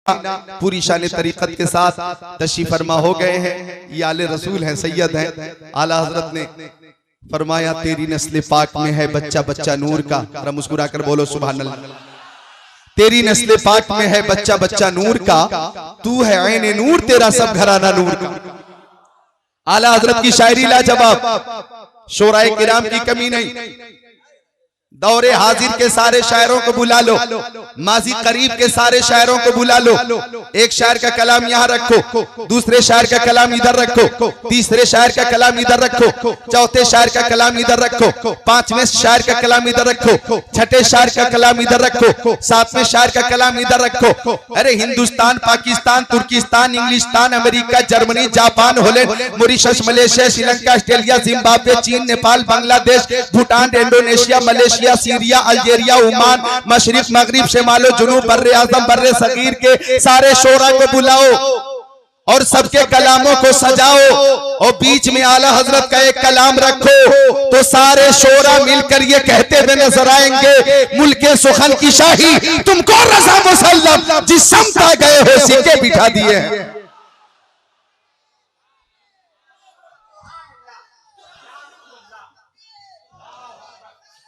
पूरी शान तरीक़त के साथ तशरीफ़ फरमा हो गए हैं। ये आले रसूल हैं, सैयद हैं। आला हजरत ने फरमाया तेरी नस्ल पाक में है बच्चा बच्चा नूर का। जरा मुस्कुरा कर बोलो सुभान अल्लाह। तेरी नस्ल पाक में है बच्चा बच्चा नूर का, तू है ऐने नूर, तेरा सब घराना नूर का। आला हजरत की शायरी लाजवाब, शोराए किराम की कमी नहीं। दौरे हाजिर के सारे शायरों को बुला लो, माजी करीब के सारे शायरों को बुला लो। एक शायर का कलाम यहाँ रखो, दूसरे शायर का कलाम इधर रखो, तीसरे शायर का कलाम इधर रखो, चौथे शायर का कलाम इधर रखो, पांचवें शायर का कलाम इधर रखो, छठे शायर का कलाम इधर रखो, सातवें शायर का कलाम इधर रखो। अरे हिंदुस्तान, पाकिस्तान, तुर्किस्तान, इंग्लिस्तान, America, Germany, Japan, Holland, Mauritius, Malaysia, Sri Lanka, Australia, Zimbabwe, चीन, Nepal, Bangladesh, Bhutan, Indonesia, Malaysia, Syria, Algeria, Oman, मशरिक, मगरिब, शिमालो जुनूब, बर्रे आज़म, बर्रे सगीर के सारे शोरा को बुलाओ और सबके कलामों को सजाओ और बीच में आला हजरत का एक कलाम रखो तो सारे शोरा मिलकर ये कहते हुए नजर आएंगे, मुल्के सुखन की शाही तुमको रज़ा मुसल्लम, जिस समता गए हो सिक्के बिठा दिए हैं।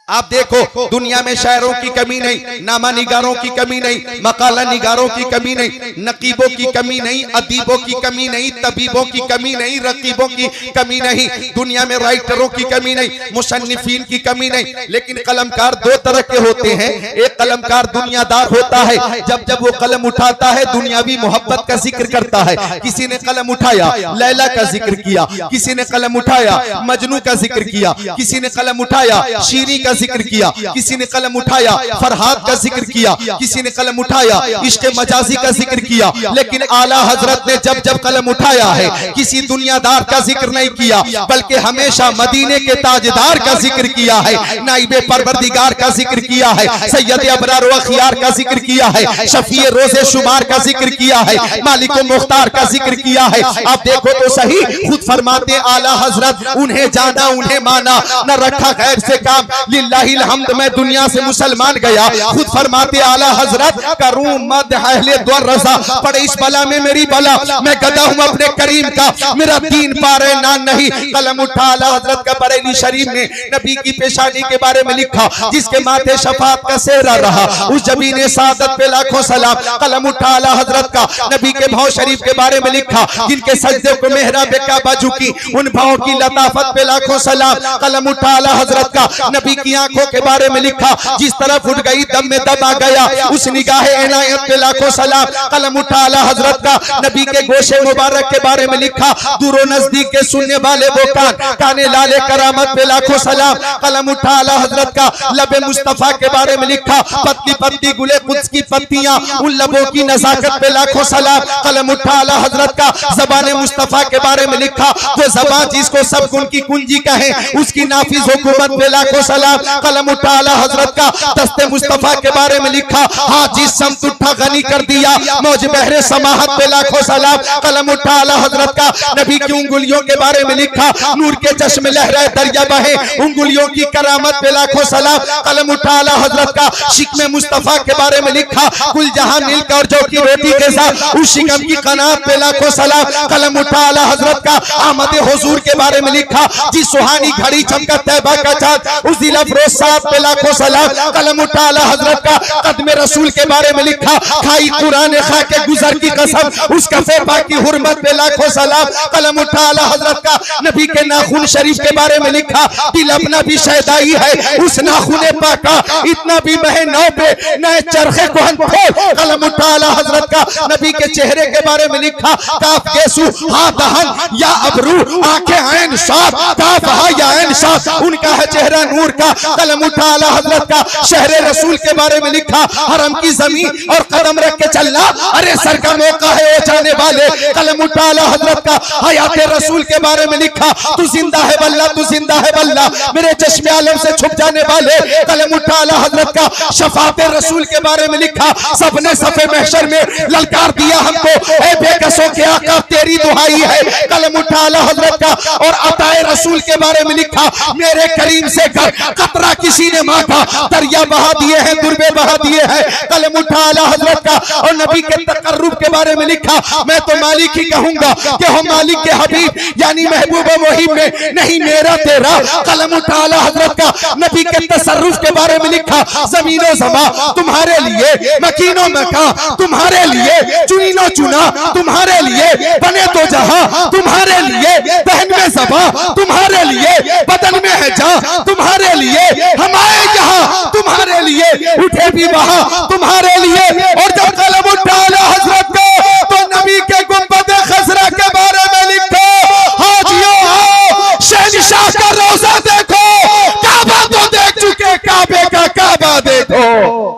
आप देखो दुनिया में शायरों की कमी नहीं, नामा निगारों की कमी नहीं, मकाला निगारों की कमी नहीं, नकीबों की कमी नहीं, अदीबों की कमी नहीं, तबीबों की कमी नहीं, रकीबों की कमी नहीं, दुनिया में राइटरों की कमी नहीं, मुसन्निफीन की कमी नहीं। लेकिन कलमकार दो तरह के होते हैं। एक कलमकार दुनियादार होता है, जब जब वो कलम उठाता है दुनियावी मोहब्बत का जिक्र करता है। किसी ने कलम उठाया लैला का जिक्र किया, किसी ने कलम उठाया मजनू का जिक्र किया, किसी ने कलम उठाया शीरी का जिक्र किया, किसी ने कलम उठाया फरहाद का जिक्र किया, किसी ने कलम उठाया इश्क मजाजी का जिक्र किया। लेकिन आला हजरत ने जब जब कलम उठाया है किसी दुनियादार का जिक्र नहीं किया, बल्कि हमेशा मदीने के ताजदार का जिक्र किया है, नाइबे परवरदिगार का जिक्र किया है, सैयद अबरार व खियार का जिक्र किया है, शफीए रोजे शुमार का जिक्र किया है, मालिक मुख्तार का जिक्र किया है। आप देखो तो सही, खुद फरमाते आला हजरत उन्हें जाना उन्हें माना, न रखा गैर से काम, लिल्लाहिल हम्द मैं दुनिया से मुसलमान गया। खुद फरमाते आला हजरत करूं मद अहले द्वर रज़ा, पड़े इस बला में मेरी बला, मैं गदा हूं अपने करीम का, मेरा दीन पारे ना नहीं। कलम उठा आला हजरत का बरेली शरीफ में नबी की पेशानी के बारे में लिखा, जिसके माथे शफात का सेहरा रहा, उस जबीने सादत पे लाखों सलाम। कलम उठा आला हजरत का नबी के भाव शरीफ के बारे में लिखा, जिनके सजदे को मेहराब काबा झुकी, उन भाव की लताफत पे लाखों सलाम। कलम उठा आला हजरत का नबी की आंखों के बारे में लिखा, जिस तरफ उठ गई दम में दम आ गया, उस निगाह इनायत पे लाखों सलाम। कलम उठा आला हजरत का नबी के गोशे मुबारक के बारे में लिखा, दूरो नजदीक के सुनने वाले वो कान, काने लाले करामत पे लाखों सलाम। कलम उठा आला हजरत का लबे मुस्तफा के बारे में लिखा, पतली पत्ती गुले कुद्स की पत्तियां, उन लबों की नजाकत पे लाखों सलाम। कलम उठा आला हजरत का ज़बान मुस्तफा के बारे में लिखा, वो ज़बान जिसको सब गुण की कुंजी कहे, उसकी नाफिज हुकूमत पे लाखों सलाम। कलम उठा आला हजरत का दस्ते मुस्तफा के बारे में लिखा, हाँ जिस समत उठा गनी कर दिया, मौज बहरे समाहत पे लाखों सलाम। कलम उठा आला हजरत का नबी की उंगलियों के बारे में लिखा, नूर के चश्मे लहराए दरिया बहे, उंगलियों की करामत पे लाखों सलाम। कलम उठा आला हजरत का शिकमे मुस्तफा के बारे में लिखा, कुल जहां मिलकर जो की रोटी के साथ उस शिकम की कनात पे लाखों सलाम। कलम उठा आला हजरत का आमद हुजूर के बारे में लिखा, जिस सुहानी घड़ी चमका तैबा का चाँद, उस दिल अफरोज साथ पे लाखों सलाम। कलम उठा आला हजरत का कदमे रसूल के बारे में लिखा, खाई कुरान खा के गुजर की कसम, उसका फेफा की हुर्मत पे लाखों सलाम। कलम उठा आला हजरत का नबी के नाखून शरीफ के बारे में लिखा, दिल अपना भी शैदाई है उस नाखूने पाका, इतना भी महे नौ पे नए चरखे को हम खोल। कलम उठा आला हजरत का नबी के चेहरे के बारे में लिखा, काफ गेसु हा दहन या अबरू, आंखें ऐन साफ, काफ हा या ऐन साफ, उनका है चेहरा नूर का। कलम उठा आला हजरत का शहरे रसूल के बारे में लिखा, हरम की जमीन और कदम रख के चलना, अरे सर का मौका है वो जाने वाले। कलम उठा आला हजरत का हयात रसूल के बारे में लिखा, तू जिंदा है बल्ला, तू जिंदा है बल्ला, मेरे चश्मे आलम से छुप जाने वाले। कलम उठा आला हजरत का शफात रसूल के बारे में लिखा, सबने सफे महशर में ललकार दिया हमको, ए बेकसों के आका तेरी दुहाई है। कलम उठा आला हजरत का और अताए रसूल के बारे में लिखा, मेरे करीम से घर कतरा किसी ने मांगा, दरिया बहा दिए हैं, दुर्बे बहा दिए हैं। कलम उठा आला हजरत का और नबी के तकर्रुब के बारे में लिखा। मैं तो मालिक ही कहूंगा कि हम मालिक के हबीब यानी महबूब मुहिब में नहीं मेरा तेरा। कलम उठा आला हजरत का नबी के तसर्रुफ के बारे में लिखा। ज़मीनो ज़मा तुम्हारे लिए, मकीनो मका तुम्हारे लिए, चुनीनो चुना तुम्हारे लिए, बने तो जहां तुम्हारे लिए, बहन में ज़बा तुम्हारे लिए, बदन में है जहां तुम्हारे लिए, हम आए यहाँ तुम्हारे लिए, उठे भी वहां तुम्हारे लिए। और जब कलम उठा आला हजरत को तो नबी के गुंबद खसरा के बारे में लिखा। हाजियों आओ शहंशाह का रोजा देखो, काबा तो देख चुके, काबे का काबा देखो।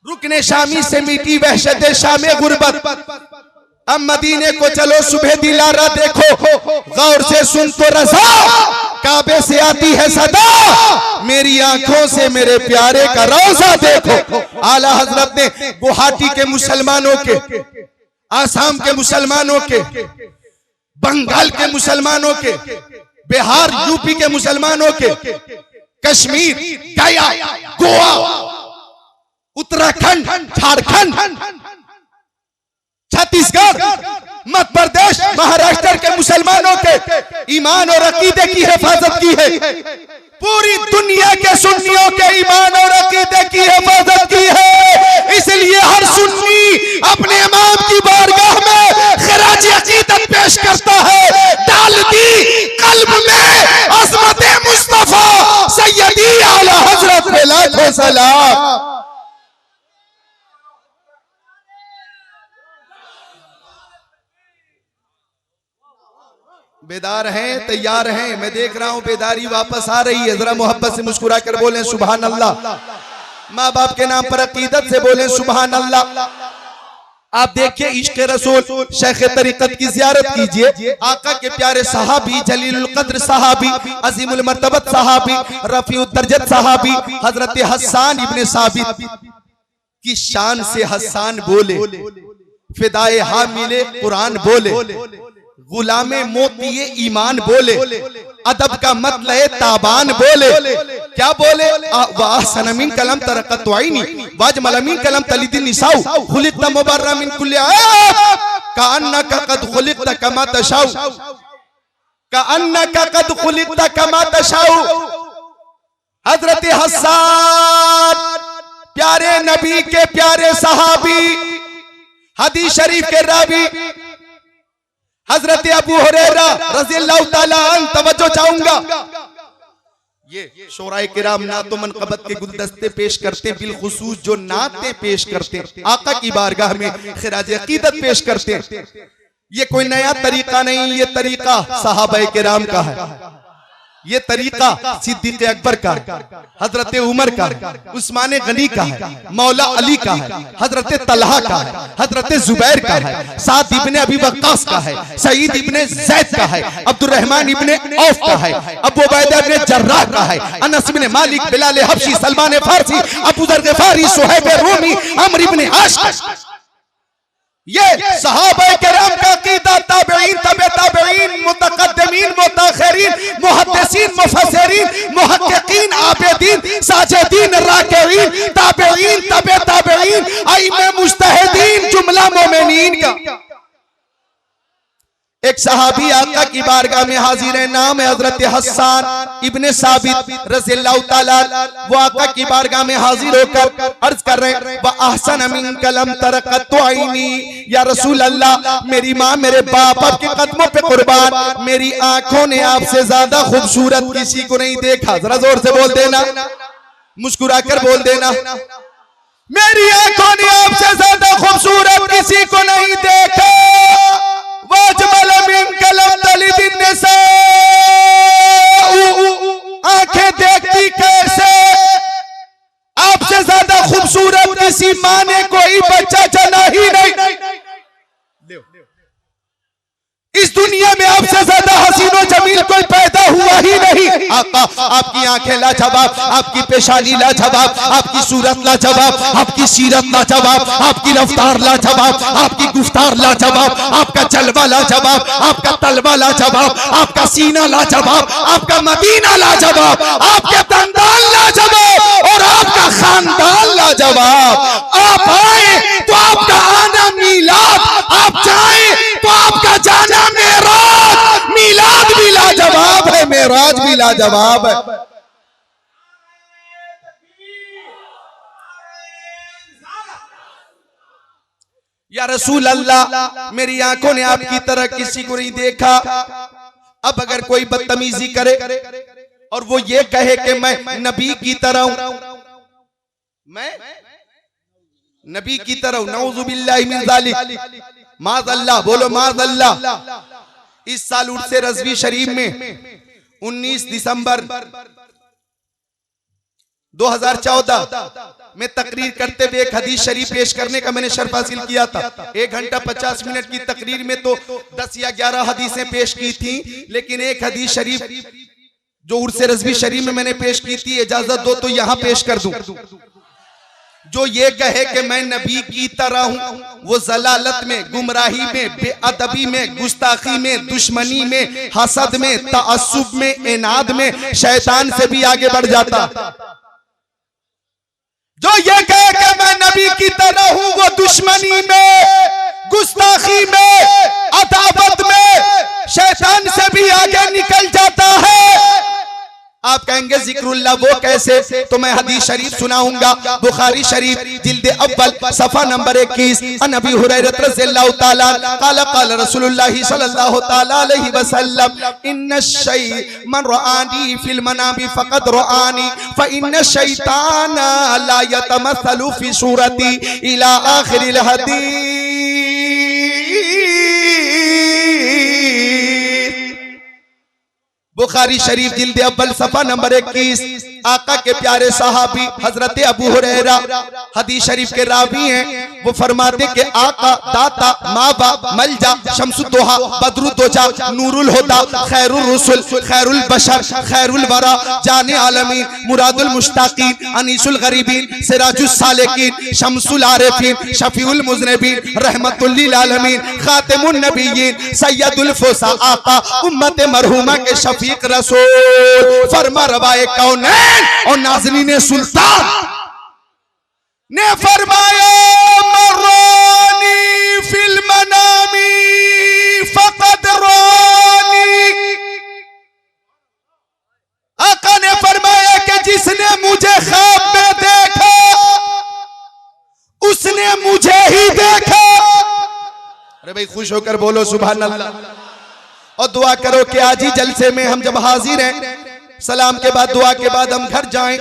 रुकने शामी से मीठी वहशत शामे गुर्बत। अब मदीने को चलो सुबह दिलारा देखो, गौर से सुन तो रज़ा, काबे से आती है सदा, मेरी आंखों से मेरे प्यारे का रोजा देखो। आला हजरत ने गुवाहाटी के मुसलमानों के, आसाम के मुसलमानों के, बंगाल के मुसलमानों के, बिहार यूपी के मुसलमानों के, कश्मीर, गया, गोवा, उत्तराखंड, झारखंड, छत्तीसगढ़, मध्य प्रदेश, महाराष्ट्र के मुसलमानों के ईमान और अकीदे की हिफाजत की है। पूरी दुनिया के सुन्नियों के ईमान और अकीदे की हिफाजत की है। इसलिए हर सुन्नी अपने इमाम की बारगाह में खिराज अकीदत पेश करता है। डाल दी कल्ब में अज़मत मुस्तफा सैयदी आला हजरत पे लाखों सलाम। बेदार हैं, तैयार हैं। मैं देख रहा हूं बेदारी वापस आ रही है। जरा मोहब्बत से मुस्कुरा कर बोलें सुभान अल्लाह। माँ बाप के नाम पर अकीदत से बोलें सुभान अल्लाह। आप देखिए इश्क रसूल शेख तरीकत की जियारत कीजिए। आका के प्यारे सहाबी, जलीलुल कद्र सहाबी, अजीमुल मर्तबत सहाबी, रफीउद दर्जत सहाबी हजरत हस्सान इब्ने साबित की शान से हस्सान बोले, फिदाए हामिले कुरान बोले, गुलामे मोतिये ईमान बोले, अदब का मतलब ताबान बोले। क्या बोले? वाहसन मिन कलम तरक़त आईनी वाजमल मिन कलम तलिदिन निसाउ खुलिक़त मुबर्रा मिन कुल्ली ऐब कअन्नका कद खुलिक़त कमा तशाउ कअन्नका कद खुलिक़त कमा तशाउ। हजरत हस्सान प्यारे नबी के प्यारे सहाबी, हदीस शरीफ के रावी हजरत अबू हुरैरा रज़ियल्लाहु ताला अन्हु, तवज्जो चाहूंगा। ये शोराए किराम नातो मनक़बत के गुलदस्ते पेश करते, बिलखुसूस जो नाते पेश करते, आका की बारगाह में खिराज अकीदत पेश करते। ये कोई नया तरीका नहीं, ये तरीका सहाबाए किराम का है, ये तरीका सिद्दीक़ अकबर का है, हजरत उमर का है, उस्मान गनी का है, मौला अली का है, हजरत तलहा का है, हजरत जुबैर का है, साद इब्ने अबी वक्कास का है, सईद इब्ने ज़ैद का है, अब्दुर्रहमान इब्ने औफ का है, अबू उबैदा इब्ने जर्राह का है, अनस इब्ने मालिक, बिलाल हबशी, सलमान फारसी, अबू ज़र ग़िफ़ारी, सुहैब रूमी, अम्र इब्ने आश। ये सहाबा किराम का अकीदा, ताबईन, तबे ताबईन, मुतक़द्दिमीन, मुतअख़िरीन, मुहद्दिसीन, मुफस्सिरीन, मुहक्किकीन, आबिदीन, साजिदीन, राकिईन, ताबईन, तबे ताबईन, आइम्मा मुज्तहिदीन, जुमला मोमिनीन का। एक सहाबी आका की बारगाह में हाजिर है, नाम है हजरत हस्सान इब्ने साबित रज़ियल्लाहु ताला। वो आका की बारगाह में हाजिर होकर अर्ज कर रहे हैं, व अहसन मिन कलम तरक़त आईनी, या रसूल अल्लाह मेरी माँ मेरे बाप आपके कदमों पे कुर्बान, मेरी आंखों ने आपसे ज्यादा खूबसूरत किसी को नहीं देखा। जरा जोर से बोल देना, मुस्कुरा कर बोल देना, मेरी आंखों ने आपसे ज्यादा खूबसूरत किसी को नहीं देखा। वाजमल मिन कलम तलिदिन निसाउ, आंखें देखती कैसे, आपसे ज्यादा खूबसूरत किसी मां ने कोई बच्चा जना ही नहीं। इस दुनिया में आपसे ज्यादा हसीनो जमील कोई पैदा हुआ ही नहीं। आका, आपकी आंखें लाजवाब, आपकी पेशानी लाजवाब, आपकी सूरत लाजवाब, आपकी सीरत लाजवाब, आपकी रफ्तार लाजवाब, आपकी गुफ्तार लाजवाब, आपका जलवा लाजवाब, आपका तलवा लाजवाब, आपका सीना लाजवाब, आपका मदीना लाजवाब, आपके दंदान लाजवाब और आपका खानदान लाजवाब। आप आए तो आपका आना मीलाद, आप जाए तो आपका जाना मेराज। मीलाद भी लाजवाब है, मेराज भी लाजवाब है। या रसूल अल्लाह, मेरी आंखों ने आपकी तरह किसी को नहीं देखा। अब अगर कोई बदतमीजी करे और वो ये कहे कि मैं नबी की तरह हूं, मैं नबी की तरह हूं, नऊजुबिल्लाहि मिन ज़ालिक, माज़अल्लाह, बोलो माज़अल्लाह। इस साल उर्स रज़वी शरीफ में 19 दिसंबर 2014 में तकरीर करते हुए एक हदीस शरीफ पेश करने का मैंने शर्फ हासिल किया था। 1 घंटा 50 मिनट की तकरीर में तो 10 या 11 हदीसें पेश की थी, लेकिन एक हदीस शरीफ जो उर्स रज़वी शरीफ में मैंने पेश की थी, इजाजत दो तो यहां पेश कर दूं। जो ये कहे कि मैं नबी की तरह हूं, वो जलालत में, गुमराही में, बेअदबी में, गुस्ताखी में, दुश्मनी में, हसद में, तअस्सुब में, इनाद में शैतान से भी आगे बढ़ जाता। जो ये कहे कि मैं नबी की तरह हूं, वो दुश्मनी में, गुस्ताखी में, अदावत में शैतान से भी आगे निकल जाता है। आप कहेंगे जिक्रुल्लाह वो कैसे, तो मैं हदीस शरीफ सुनाऊंगा। बुखारी शरीफ जिल्द अव्वल सफा नंबर 21, अन अबी हुरैरा रज़ियल्लाहु ताला क़ाल क़ाल रसूलुल्लाह सल्लल्लाहु ताला अलैहि वसल्लम, इन्न शै मन रआनी फिल मनामी फ़क़द रआनी फ इन्न शैताना ला यतमस्सलु फी सूरती इला आखिरिल हदीस। बुखारी शरीफ जिल्द अव्वल सफा नंबर 21, आका के प्यारे सहाबी हजरत अबू हुरैरा हदीस शरीफ के रावी हैं। वो फरमाते कि आका, दाता, माबा, मलजा, शम्सुद्दोहा, बदरुद्दोजा, नूरुल हुदा, खैरुल रुसुल, खैरुल बशर, खैरुल वरा, जाने आलमीन, मुरादुल मुश्ताकीन, अनीसुल गरीबीन, सिराजुल सालिकीन, शम्सुल आरिफीन, शफीउल मुज़निबीन, रहमतुल लिल आलमीन, खातिमुन नबिय्यीन, सय्यदुल फुसा, आका उम्मत मरहूमा के शफीक रसूल। फरमा रवाए कौनैन और नाज़रीन सुल्तान ने फरमाया, मर्रानी फिल मनामी फ़क़द रानी। आका ने फरमाया कि जिसने मुझे ख्वाब में देखा उसने मुझे ही देखा। अरे भाई खुश होकर बोलो सुभान अल्लाह। और दुआ करो कि आज ही जलसे में हम जब हाजिर हैं, सलाम के बाद, दुआ के बाद हम घर जाएं,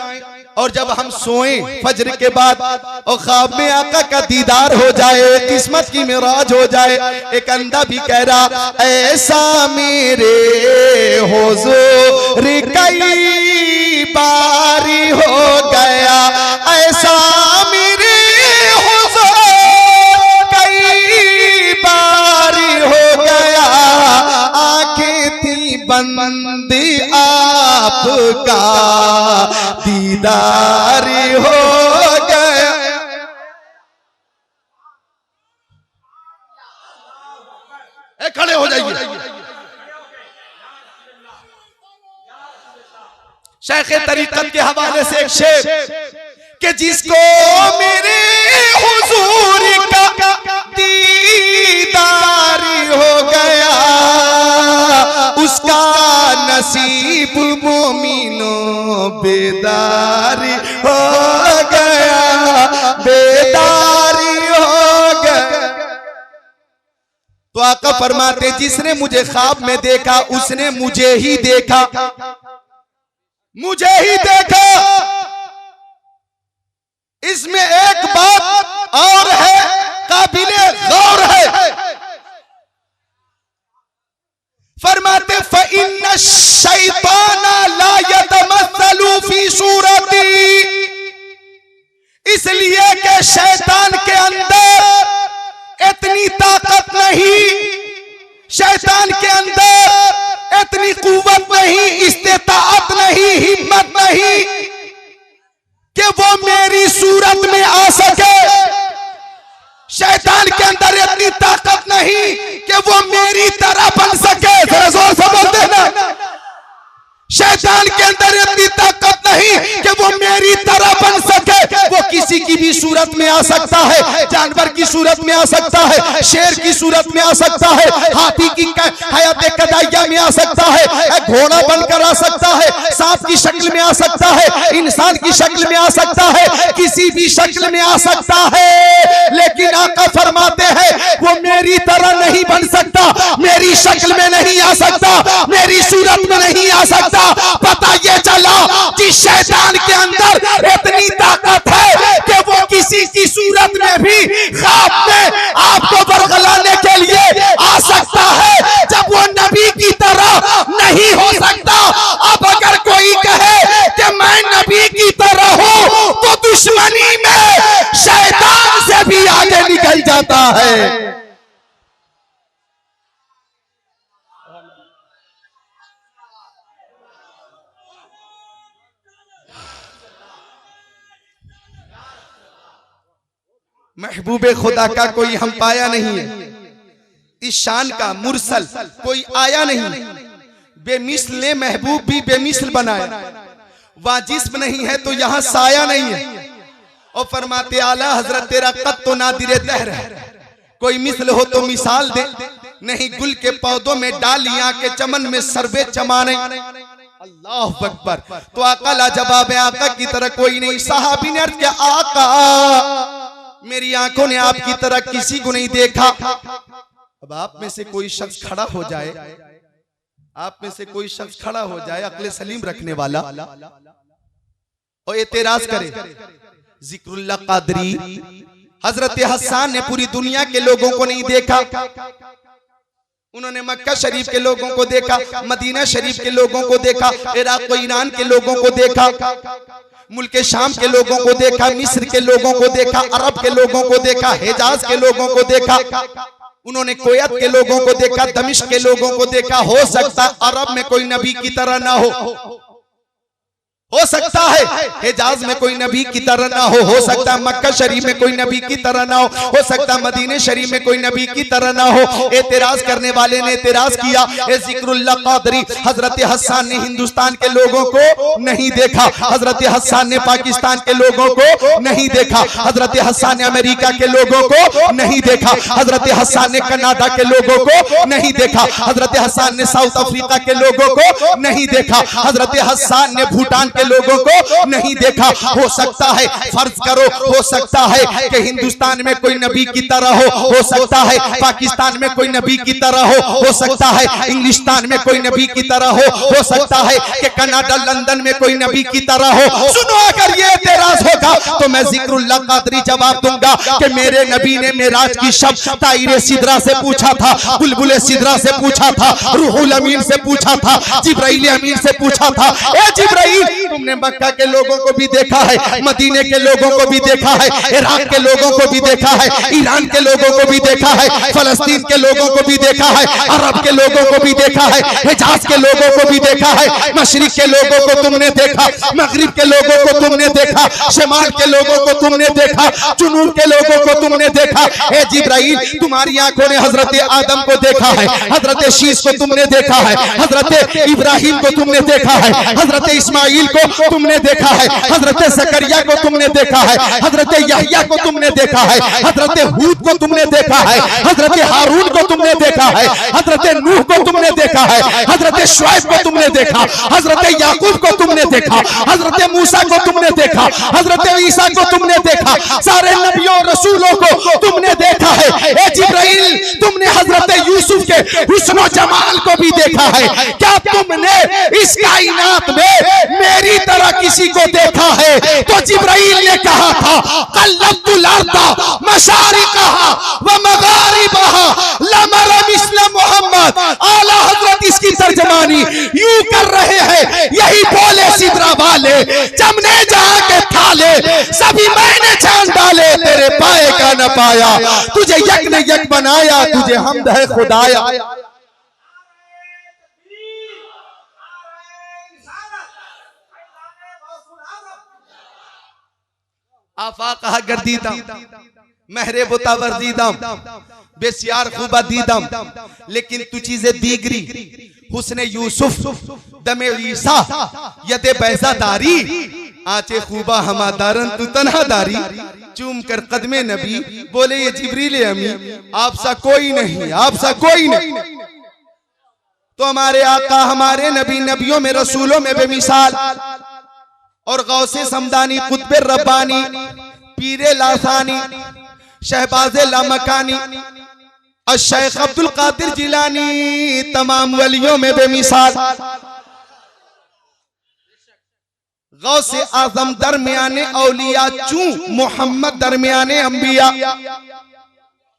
और जब हम सोएं फजर के बाद और ख्वाब में आका का दीदार हो जाए, किस्मत की मिराज हो जाए। एक अंधा भी कह रहा, ऐसा मेरे हुजूर कई बारी हो गया, ऐसा मेरे हुजूर कई बारी हो गया, आंखें थी बंद आपका दीदार हो गया। खड़े हो जाइए। शेख तरीकत के हवाले से एक शेर कि जिसको मेरे हुजूर का दीदार हो गया, उसका नसीब मोमिनो बेदारी हो गया, बेदारी हो गया। तो आका फरमाते, जिसने मुझे ख्वाब में देखा उसने मुझे ही देखा, मुझे ही देखा। इसमें एक बात और है, काबिले गौर है। फरमाते, फ़इन्न शैतान ला यतमस्सलु फी सूरती, इसलिए कि शैतान के अंदर इतनी ताकत नहीं, शैतान के अंदर इतनी कुव्वत नहीं, इस्तिताअत नहीं शैतान के अंदर इतनी ताकत नहीं कि वो मेरी तरह बन सके। वो किसी की भी सूरत में आ सकता है, जानवर की सूरत में आ सकता है, शेर की सूरत में आ सकता है, हाथी की हयात कदाइया में आ सकता है, घोड़ा बनकर आ सकता है, सांप की शक्ल में आ सकता है, इंसान की शक्ल में आ सकता है, किसी भी शक्ल में आ सकता है। लेकिन आका फरमाते हैं वो मेरी तरह नहीं बन सकता, मेरी शक्ल में नहीं आ सकता, मेरी सूरत में नहीं आ सकता। पता ये चला कि शैतान के अंदर इतनी ताकत है कि वो किसी की सूरत में भी ख्वाब में आपको बरगलाने के लिए आ सकता है, जब वो नबी की तरह नहीं हो सकता। अब अगर कोई कहे कि मैं नबी की तरह हूं तो दुश्मनी में शैतान से भी आगे निकल जाता है। महबूबे खुदा का कोई हम पाया नहीं है, इस शान का मुरसल कोई आया नहीं। बेमिसल ने महबूब भी बेमिसल बनाया, वह जिस्म नहीं है तो यहाँ साया नहीं है। और फरमाते आला हजरत तेरा कद तो नादिरे दहर है, कोई मिसल हो तो मिसाल दे, नहीं गुल के पौधों में डालियां के चमन में सर्वे चमाने। अल्लाह अकबर। तो आका लाजवाब है, आका की तरह कोई नहीं। साहबी ने अर्ज किया आका मेरी आंखों ने आपकी तरह किसी को नहीं देखा। अब आप में से कोई शख्स खड़ा हो जाए, आप में से कोई शख्स खड़ा हो जाए अक्ल सलीम रखने वाला और एतराज करे, जिक्रुल्लाह कादरी हजरत हसन ने पूरी दुनिया के लोगों को नहीं देखा, उन्होंने मक्का शरीफ के लोगों को देखा, मदीना शरीफ के लोगों को देखा, इराक व ईरान के लोगों को देखा, मुल्क शाम के लोगों को देखा, मिस्र के लोगों को देखा, अरब के लोगों को देखा, हिजाज के लोगों को देखा, उन्होंने कुवैत के लोगों को देखा, दमिश्क के लोगों को देखा। हो सकता अरब में कोई नबी की तरह ना हो सकता है हिजाज में कोई नबी की तरह ना हो सकता है मक्का शरीफ में कोई नबी की तरह ना हो सकता है मदीने शरीफ में कोई नबी की तरह ना हो। एतराज करने वाले ने एतराज किया, जिक्रुल्लाह कादरी हजरत हसन ने हिंदुस्तान के लोगों को नहीं देखा, हजरत हसन ने पाकिस्तान के लोगों को नहीं देखा, हजरत हसन ने अमेरिका के लोगों को नहीं देखा, हजरत हसन ने कनाडा के लोगों को नहीं देखा, हजरत हसन ने साउथ अफ्रीका के लोगों को नहीं देखा, हजरत हसन ने भूटान के लोगों को नहीं देखा। हो सकता है फर्ज करो, हो सकता है कि हिंदुस्तान में कोई नबी की तरह हो सकता है पाकिस्तान में कोई नबी की तरह हो सकता है इंग्लिस्तान में कोई नबी की तरह हो सकता है कि कनाडा लंदन में कोई नबी की तरह हो। सुनो, अगर ये एतराज होगा तो मैं जिक्रुल्लाह कादरी जवाब दूंगा कि मेरे नबी ने मेराज की शब ताइरे सिदरा से पूछा था, बुलबुले सिदरा से पूछा था, रूहुल अमीन से पूछा था, जिब्राइल अमीन से पूछा था, ए जिब्राइल तुमने मक्का के लोगों को भी देखा है, मदीने के लोगों को भी देखा है, इराक के लोगों को भी देखा है, ईरान के लोगों को भी देखा है, फलस्तीन के लोगों को भी देखा है, अरब के लोगों को भी देखा है, हिजाज के लोगों को भी देखा है, मशरिक के लोगों को तुमने देखा, मगरिब के लोगों को तुमने देखा, शिमाल के लोगों को तुमने देखा, जुनूब के लोगों को तुमने देखा। हे जिब्राइल तुम्हारी आंखों ने हजरत आदम को देखा है, हजरत शीश को तुमने देखा है, हजरत इब्राहिम को तुमने देखा है, हजरत इस्माइल को तुमने देखा है, हजरत जकरिया को तुमने देखा है, हजरत यहया को तुमने देखा है, हजरत हूद को तुमने देखा है, हजरत हारून को तुमने देखा है, हजरत नूह को तुमने देखा है, हजरत शुएब को तुमने देखा, हजरत याकूब को तुमने देखा, हजरत मूसा को तुमने देखा, हजरत ईसा को तुमने देखा, सारे नबियों रसूलों को तुमने देखा है। ए जिब्राइल तुमने हजरत यूसुफ के हुस्न जमाल को भी देखा है, क्या तुमने इस कायनात में मेरी तरह किसी को देखा है? तो जिब्राइल ने कहा था कल्लतुल अर्दा मशारिकहा व मगारिबहा लमर मिस्ल मोहम्मद। आला हजरत इसकी तर्जमानी यूं कर रहे हैं, यही बोले सिदरा वाले, जमने जहां के थाले सभी मैंने छान डाले, तेरे पाए का न पाया, तुझे यक ने यक बनाया, तुझे हमद है खुदाया। आफाक़ गर्दीदम महरे बुतावर्दीदम बेसियार खूबा दीदम, लेकिन तू चीजें दीगरी हुस्ने यूसुफ दमे ईसा यदे बैजादारी आचे खूबा हमादारन तू तन्हादारी। चूम कर कदमे नबी बोले ये जिब्रील अमी आप सा कोई नहीं, आप सा कोई नहीं। तो हमारे आका हमारे नबी नबियों में रसूलों में बेमिसाल और गौसे समदानी कुतबे रब्बानी पीरे लासानी शहबाजे लामकानी और शेख अब्दुल कादिर जिलानी तमाम वलियों में बेमिसाल गौसे आजम दरमियाने औलिया चूं मोहम्मद दरमियाने अंबिया।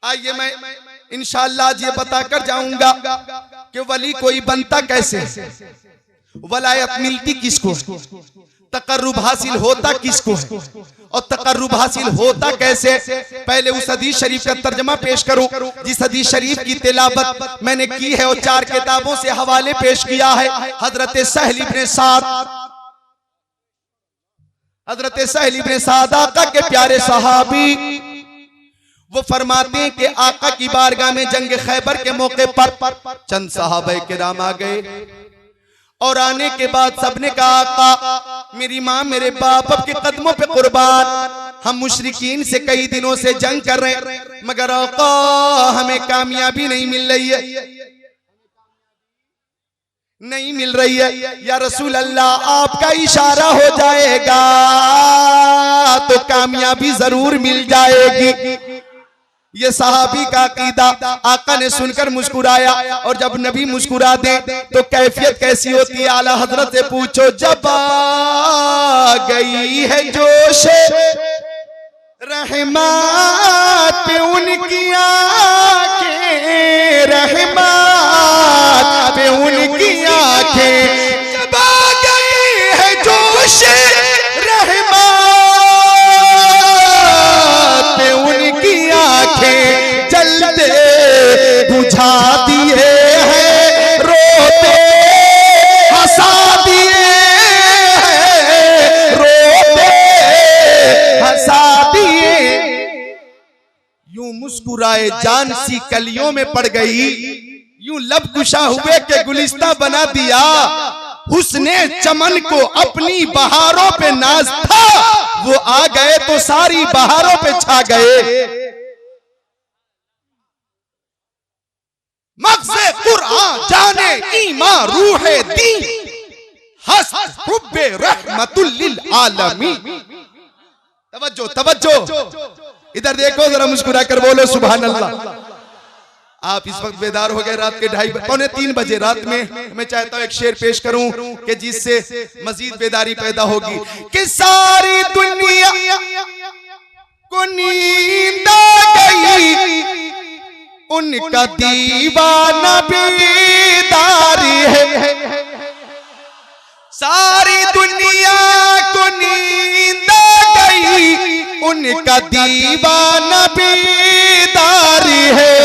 आइए मैं इंशाअल्लाह आज ये बताकर जाऊंगा कि वली कोई बनता कैसे, वलायत मिलती किसको, तकर्रुब हासिल होता किसको है और तकर्रुब हासिल होता कैसे। पहले उस हदीस शरीफ का तर्जमा पेश करूं जिस हदीस शरीफ की तिलावत मैंने की है और 4 किताबों से हवाले पेश किया है। हजरत सहल इब्ने साद आका के प्यारे सहाबी वो फरमाते हैं कि आका की बारगाह में जंग खैबर के मौके पर चंद सहाबा किराम आ गए और आने के बाद सबने कहा आका मेरी माँ मेरे बाप के कदमों पे कुर्बान, हम मुशरिकीन से कई दिनों से जंग कर रहे हैं मगर आका हमें कामयाबी नहीं मिल रही है, नहीं मिल रही है। या रसूल अल्लाह आपका इशारा हो जाएगा तो कामयाबी जरूर मिल जाएगी। ये सहाबी का अकीदा आका ने सुनकर मुस्कुराया और जब नबी मुस्कुरा दे तो कैफियत कैसी होती है आला हजरत से पूछो। जब आ गई है जोश रहमत पे उनकी आंखें, रहमत पे उनकी आंखें, जब आ गई है जोश रहमत पे उनकी आंखें, जलते बुझा दिए हैं रोते हंसा दिए हैं, रोते हंसा दिए। यूं मुस्कुराए जान सी कलियों में पड़ गई, यूं लब कुशा हुए के गुलिस्ता बना दिया। हुस्ने चमन को अपनी बहारों पे नाज था, वो आ गए तो सारी बहारों पे छा गए। मग़ज़े कुरआन जाने ईमान रूहे दीन, हस्ब हुब्बे रहमतुल लिल आलमीन। तवज्जो तवज्जो, इधर देखो जरा मुस्कुरा कर बोलो सुभान अल्लाह। आप इस वक्त बेदार हो गए रात के 2:30-3 बजे रात में। मैं चाहता हूं एक शेर पेश करूं कि जिससे मजीद बेदारी पैदा होगी कि सारी दुनिया को नींद आ गई, उनका दीवाना बेदारी है। सारी दुनिया को नींद आ गई, उनका दीवाना बेदारी है।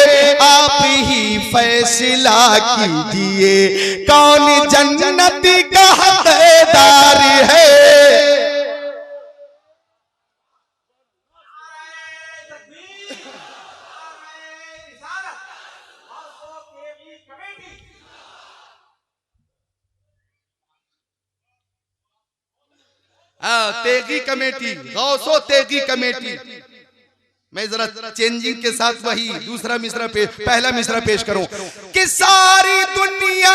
आप ही फैसला कीजिए कौन जन्नती का हकदार है। तेगी कमेटी, गौसो तेगी कमेटी। मैं जरा चेंजिंग के साथ वही दूसरा मिसरा पहला मिसरा पेश करूं कि सारी दुनिया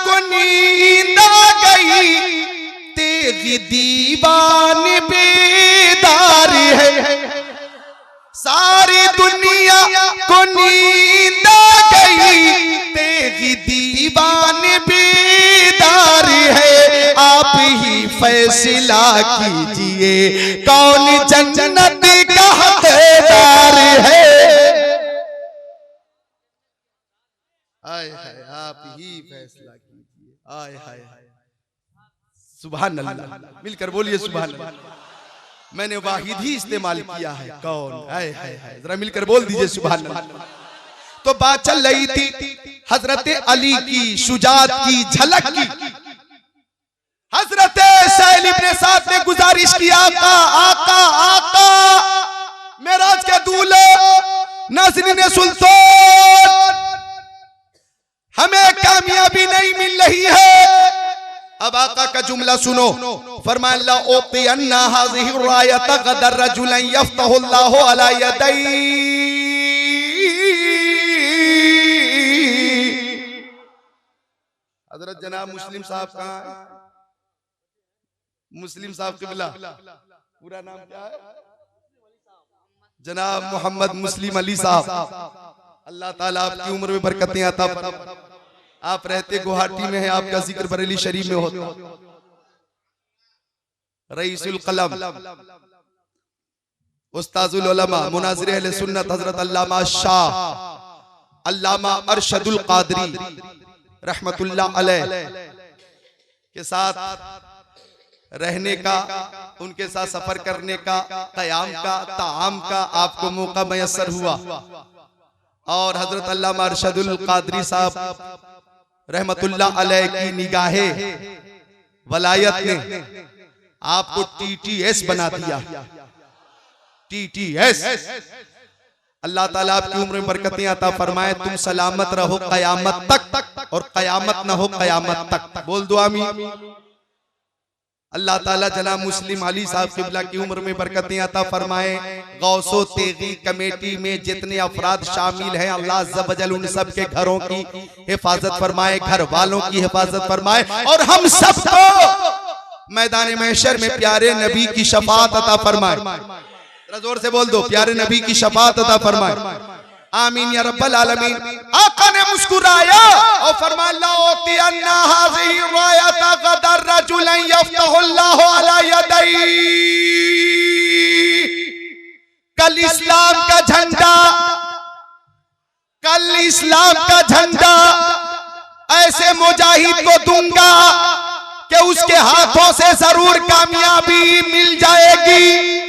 को नींद आ गई, तेगी दीवान बेदार है। सारी दुनिया को नींद आ गई, तेगी दीवान बेदार है। आप ही फैसला कीजिए कौन जन्नत का हकदार है। आय हाय आप ही फैसला कीजिए। आय हाय सुभान अल्लाह, मिलकर बोलिए सुभान अल्लाह। मैंने वाहिद ही इस्तेमाल किया है कौन। आय हाय हाय जरा मिलकर बोल दीजिए सुभान अल्लाह। तो बात चल रही थी हजरत अली की शुजात की झलक की। हजरत सहल इब्ने साद ने गुजारिश की आका आका आका मेराज के दूल्हे नाज़रीन सुल्तान, हमें कामयाबी नहीं मिल रही है, अब आका का जुमला सुनो, फरमाया ला उतियन्ना हाज़िहि रायत गदर रजुलन यफ्तहुल्लाहु अला यदै। हजरत जनाब मुस्लिम साहब कहाँ है? मुस्लिम साहब किबला पूरा नाम क्या है? जनाब मोहम्मद मुस्लिम अली साहब। अल्लाह ताला आपकी उम्र में बरकतें अता फरमाए। आप रहते गुवाहाटी में हैं, आपका जिक्र बरेली शरीफ में होता। रईसुल कलम उस्ताजुल उलमा मुनाज़िर अहले सुन्नत हजरत अल्लामा शाह अल्लामा अरशदुल कादरी रहमतुल्लाह अलैह के साथ रहने का, उनके साथ सफर करने का, क़याम का, ताआम का आपको मौका मयस्सर हुआ। और हजरत अल्लामा अरशदुल कादरी साहब रहमतुल्लाह अलैह की निगाहे वलायत ने आपको TTS बना दिया। TTS। अल्लाह ताला आपकी उम्र में बरकतें अता फरमाए। तुम सलामत रहो क़यामत तक और क़यामत न हो क़यामत तक। बोल दो आमीन। अल्लाह ताला जनाब मुस्लिम अली साहब किबला की उम्र में बरकतें अता फरमाए। गौसो तेगी कमेटी में जितने अफराद शामिल हैं, अल्लाह अज़्ज़ा वजल उन सब के घरों की हिफाजत फरमाए, घर वालों की हिफाजत फरमाए और हम सबको मैदान महशर में प्यारे नबी की शफाअत अता फरमाए। जोर से बोल दो, प्यारे नबी की शफाअत अता फरमाए। आमीन या रब्बल आलमीन। आका ने मुस्कुराया और फरमाया ला उतियन्ना हाज़िहि रायत गदर रजुलन यफ्तहुल्लाहु अला यदै। कल इस्लाम का झंडा, कल इस्लाम का झंडा ऐसे मुजाहिद को दूंगा कि उसके हाथों से जरूर कामयाबी मिल जाएगी।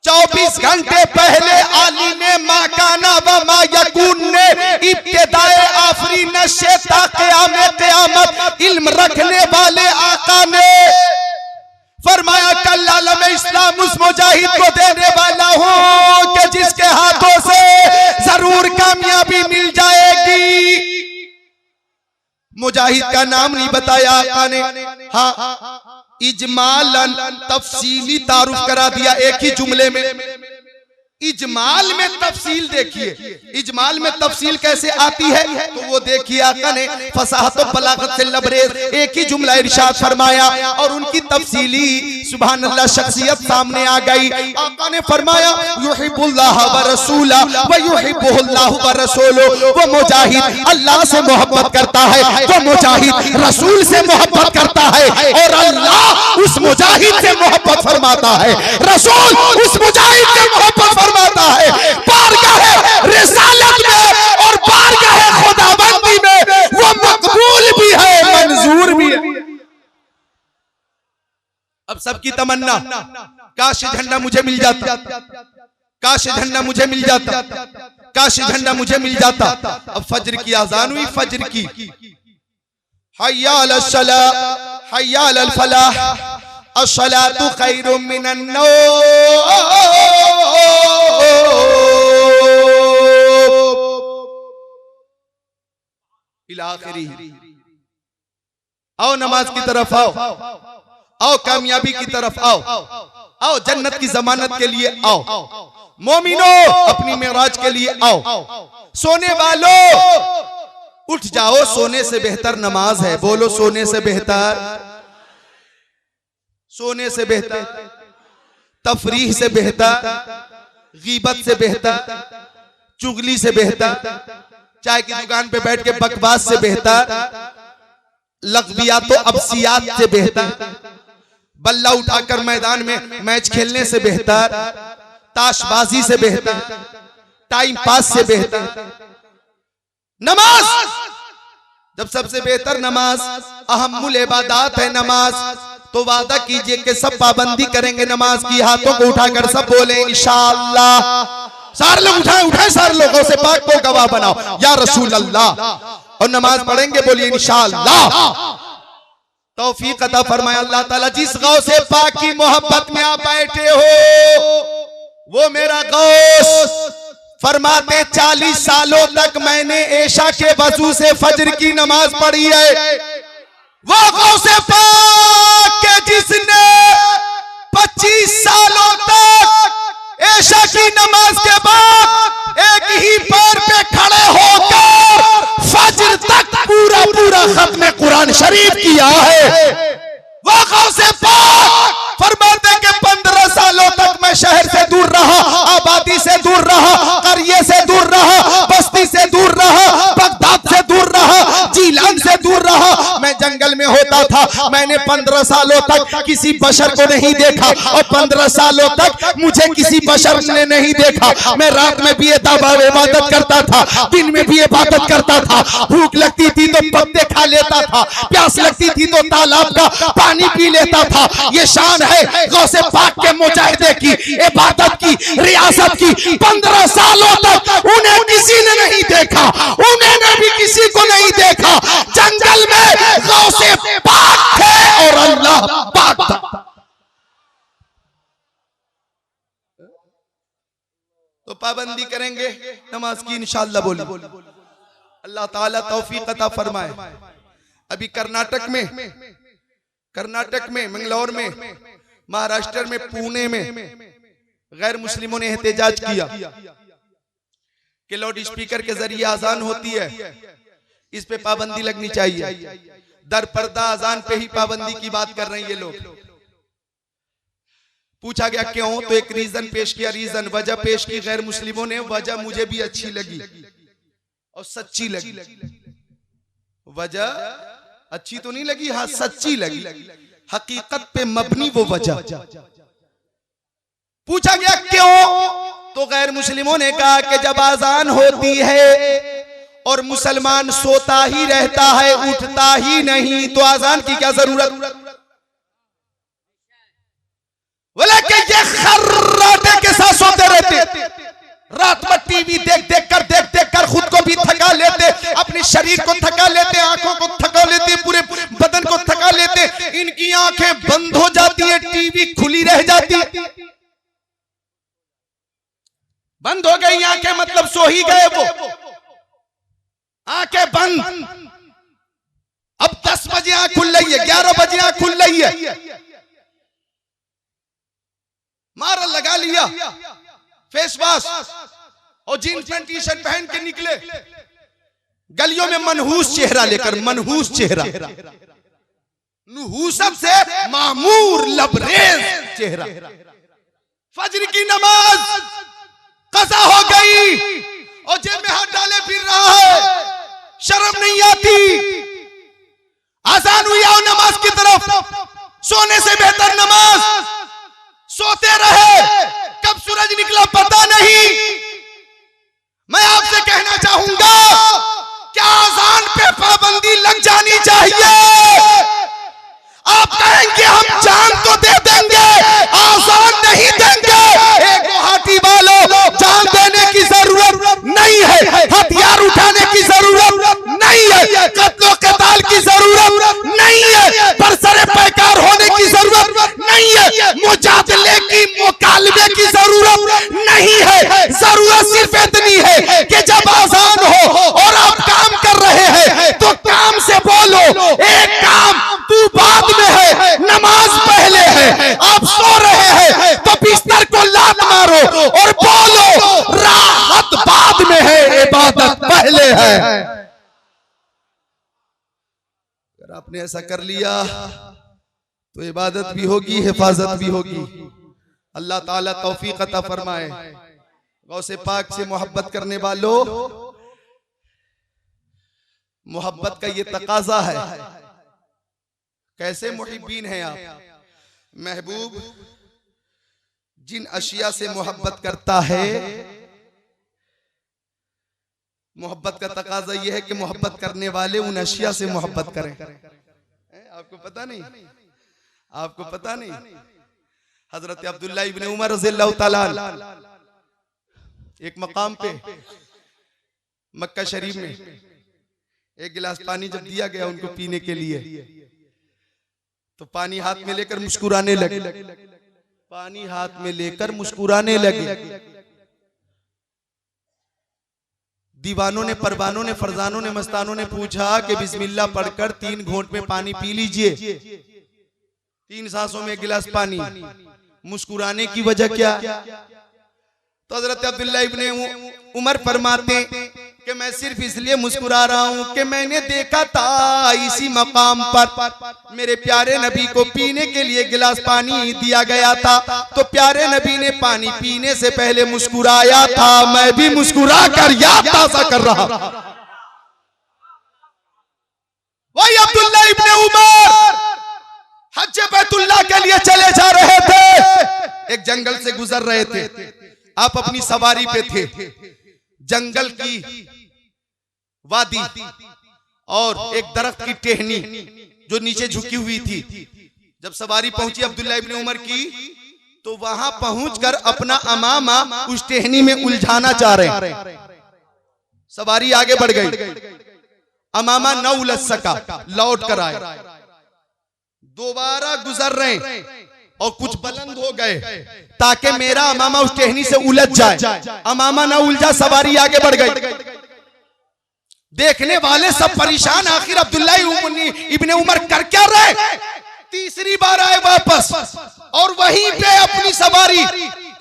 24 घंटे पहले आलिमे माकाना व मा यकून ने इब्तिदाए आफरीन से ता क़यामे क़यामत इल्म रखने वाले आका ने फरमाया कल आलम इस्लाम उस मुजाहिद को देने वाला हूं कि जिसके हाथों से जरूर कामयाबी मिल जाएगी। मुजाहिद का नाम नहीं बताया आका ने, हाँ इजमालन तफसीली तारुफ करा दिया एक ही जुमले में। इजमाल में तफसील देखिए, इजमाल में तफसील कैसे आती है तो वो देखिए आका ने फसाहत और बलागत से लबरेज एक ही जुमला इरशाद फरमाया और उनकी तफसीली सुभान अल्लाह शख्सियत सामने आ गई। आका ने फरमाया युहिब्बुल्लाह व रसूला व युहिब्बुहुल्लाहु व रसूलुहु। वो मुजाहिद अल्लाह से मोहब्बत करता है, वो मुजाहिद रसूल से मोहब्बत करता है और अल्लाह उस मुजाहिद से मोहब्बत फरमाता है, रसूल उस मुजाहिद से मोहब्बत फरमाता है। बारगाह रिसालत में और बारगाह खुदाबंदी में वो मकबूल भी है, मंजूर भी है। अब सबकी तमन्ना काश झंडा मुझे मिल जाता, काश झंडा मुझे मिल जाता, काश झंडा मुझे मिल जाता। अब फज्र की आजान हुई, फज्र की हय्या अलस सलाह हय्या अलल फलाह अस्सलातु खैरुम मिनन नौम इला आखिरी। आओ नमाज की तरफ आओ, आओ कामयाबी की तरफ आओ, आओ जन्नत की जमानत के लिए आओ, मोमिनो अपनी मेराज के लिए आओ। सोने वालों उठ जाओ, सोने से बेहतर नमाज है। बोलो सोने से बेहतर, सोने से बेहतर, तफरीह से बेहतर, गीबत से बेहतर, चुगली से बेहतर, चाय की दुकान पे बैठ के बकवास से बेहतर, लग़वियात अबसियात से बेहतर, बल्ला उठाकर मैदान में मैच खेलने से बेहतर, ताशबाजी से बेहतर, टाइम पास से बेहतर नमाज। जब सबसे बेहतर नमाज अहम्मुल इबादात है नमाज, तो वादा कीजिए कि सब पाबंदी करेंगे नमाज की। हाथों को उठाकर सब बोले इंशाअल्लाह। सारे लोग उठाए उठाए, सारे लोगों से पाक को गवाह बनाओ या रसूल अल्लाह, और नमाज पढ़ेंगे बोलिए इंशाअल्लाह। तौफीक अता फरमाए अल्लाह ताला। जिस गौ से पाक की मोहब्बत में आप बैठे हो वो मेरा गौस। फरमाते 40 सालों तक मैंने ऐशा के वजू से फजर की नमाज पढ़ी है, वो गौसे पाक के जिसने 25 सालों तक ऐशा की नमाज के बाद एक ही पैर पे खड़े होकर फज्र तक पूरा पूरा खत्म कुरान शरीफ किया है। वो गौसे पाक फरमाते कि 15 सालों तक मैं शहर से दूर रहा, आबादी से दूर रहा, करिए से दूर रहा, बस्ती से दूर रहा, बगदाद से दूर रहा, जीलान से दूर रहा। मैं जंगल में होता था। मैंने 15 सालों तक किसी बशर को नहीं देखा और 15 सालों तक मुझे किसी बशर ने नहीं देखा। मैं रात में भी इबादत करता था, दिन में भी इबादत करता था। भूख लगती थी तो पत्ते खा लेता था, प्यास लगती थी तो तालाब का पानी पी लेता था। ये शान है गौसे पाक के मुजाहिदे की, इबादत की, रियासत की। 15 सालों तक उन्हें किसी ने नहीं देखा, उन्हें भी किसी को नहीं देखा। जंगल में गौसे पाक थे और अल्लाह पाक था। तो पाबंदी करेंगे नमाज की इंशाअल्लाह। बोली अल्लाह ताला तौफीक अता फरमाए। अभी कर्नाटक में मंगलौर में, महाराष्ट्र में, पुणे में गैर मुस्लिमों ने एहतजाज किया कि लाउड स्पीकर के जरिए आजान होती है, इस पे पाबंदी लगनी चाहिए। दर पर्दा आजान पे ही पाबंदी की बात कर रहे हैं ये लोग। पूछा गया क्यों, तो एक रीजन पेश किया, रीजन वजह पेश की गैर मुस्लिमों ने। वजह मुझे भी अच्छी लगी और सच्ची लगी। वजह अच्छी तो नहीं लगी, हाँ सच्ची लगी, हकीकत पे मबनी वो वजह। पूछा गया क्यों, तो गैर मुस्लिमों ने कहा कि जब आजान होती है और मुसलमान सोता ही रहता है, उठता ही नहीं, तो आजान की क्या जरूरत। बोले कि ये खर्राटे के साथ सोते रहते, रात में टीवी देख देख कर खुद को भी थका लेते, अपने शरीर को थका लेते, आंखों को थका लेते, पूरे बदन को थका लेते। इनकी आंखें बंद हो जाती है, टीवी खुली रह जाती। बंद हो गई आंखें मतलब सो ही गए वो, आंखें बंद। अब 10 बजे आंख खुल रही है, 11 बजे आंख खुल रही है, मारा लगा लिया फेस वॉश और जीन्स पैंट टी शर्ट पहन के निकले गलियों में, मनहूस चेहरा लेकर, मनहूस चेहरा, नुहूसत से मामूर लबरेज चेहरा। फजर की नमाज कज़ा हो गई और जेब में हाथ डाले फिर रहा है, शर्म नहीं आती। आजान हुई आओ नमाज की तरफ, सोने से बेहतर नमाज। सोते रहे, कब सूरज निकला पता नहीं। मैं आपसे कहना चाहूंगा क्या आजान पे पाबंदी लग जानी चाहिए। आप कहेंगे हम जान तो दे देंगे, आजान नहीं देंगे। एक गुवाहाटी वालों, जान देने की जरूरत नहीं है, हथियार उठाने की जरूरत नहीं है, कत्लो कताल की जरूरत नहीं है, बरसरे पैकार होने की जरूरत नहीं है, मुजादले की मुकालबे की जरूरत नहीं है। जरूरत सिर्फ इतनी है कि जब आजान हो और आप काम कर रहे हैं तो काम से बोलो। एक काम तू बाद में है, नमाज पहले है। आप सो रहे हैं तो बिस्तर को लात मारो और बोलो राहत बाद में है, इबादत पहले है। अगर आपने ऐसा कर लिया तो इबादत भी होगी, हिफाजत भी होगी। अल्लाह ताला तौफीक अता फरमाए। गौसे पाक से मोहब्बत करने वालों, मोहब्बत का ये तकाजा है। कैसे मुहिब्बीन हैं आप। महबूब जिन अशिया से मोहब्बत करता है, मोहब्बत का तकाजा यह है कि मोहब्बत करने वाले उन अशिया से मोहब्बत करें। आपको पता नहीं, आपको पता नहीं। हजरत अब्दुल्ला इब्ने उमर रज़ियल्लाहु ताला एक मकाम पे मक्का शरीफ में एक गिलास पानी जब दिया गया उनको पीने के लिए, तो पानी हाथ में लेकर मुस्कुराने लगे, पानी हाथ में लेकर मुस्कुराने लगे। दीवानों ने, परवानों ने, फरजानों ने, मस्तानों ने पूछा कि बिस्मिल्लाह पढ़कर 3 घूंट में पानी पी लीजिए, 3 सांसों में 1 गिलास पानी। मुस्कुराने की वजह क्या? तो हजरत अब्दुल्लाह इब्ने उमर फरमाते कि मैं सिर्फ इसलिए मुस्कुरा रहा हूं कि मैंने देखा था इसी मकाम पर मेरे प्यारे नबी को पीने के लिए गिलास पानी दिया गया था, तो प्यारे नबी ने पानी पीने से पहले मुस्कुराया था, मैं भी मुस्कुरा कर याद ताज़ा कर रहा। वही अब्दुल्लाह इब्ने उमर हज बैतुल्लाह के लिए चले जा रहे थे, एक जंगल से गुजर रहे थे, आप अपनी सवारी पे थे, जंगल की वादी और एक दरख्त की टहनी जो नीचे झुकी हुई थी। जब सवारी पहुंची अब्दुल्लाह इब्ने उमर की, तो वहां पहुंचकर अपना अमामा उस टहनी में उलझाना चाह रहे। सवारी आगे बढ़ गई, अमामा न उलझ सका, लौट कर आए, दोबारा गुजर रहे और कुछ बुलंद हो गए ताकि मेरा अमामा उस टहनी से उलझ जाए। अमामा ना उलझा, सवारी आगे बढ़ गई। देखने वाले सब परेशान, आखिर अब्दुल्लाह इब्ने उमर कर क्या रहे? तीसरी बार आए वापस और वहीं पे अपनी सवारी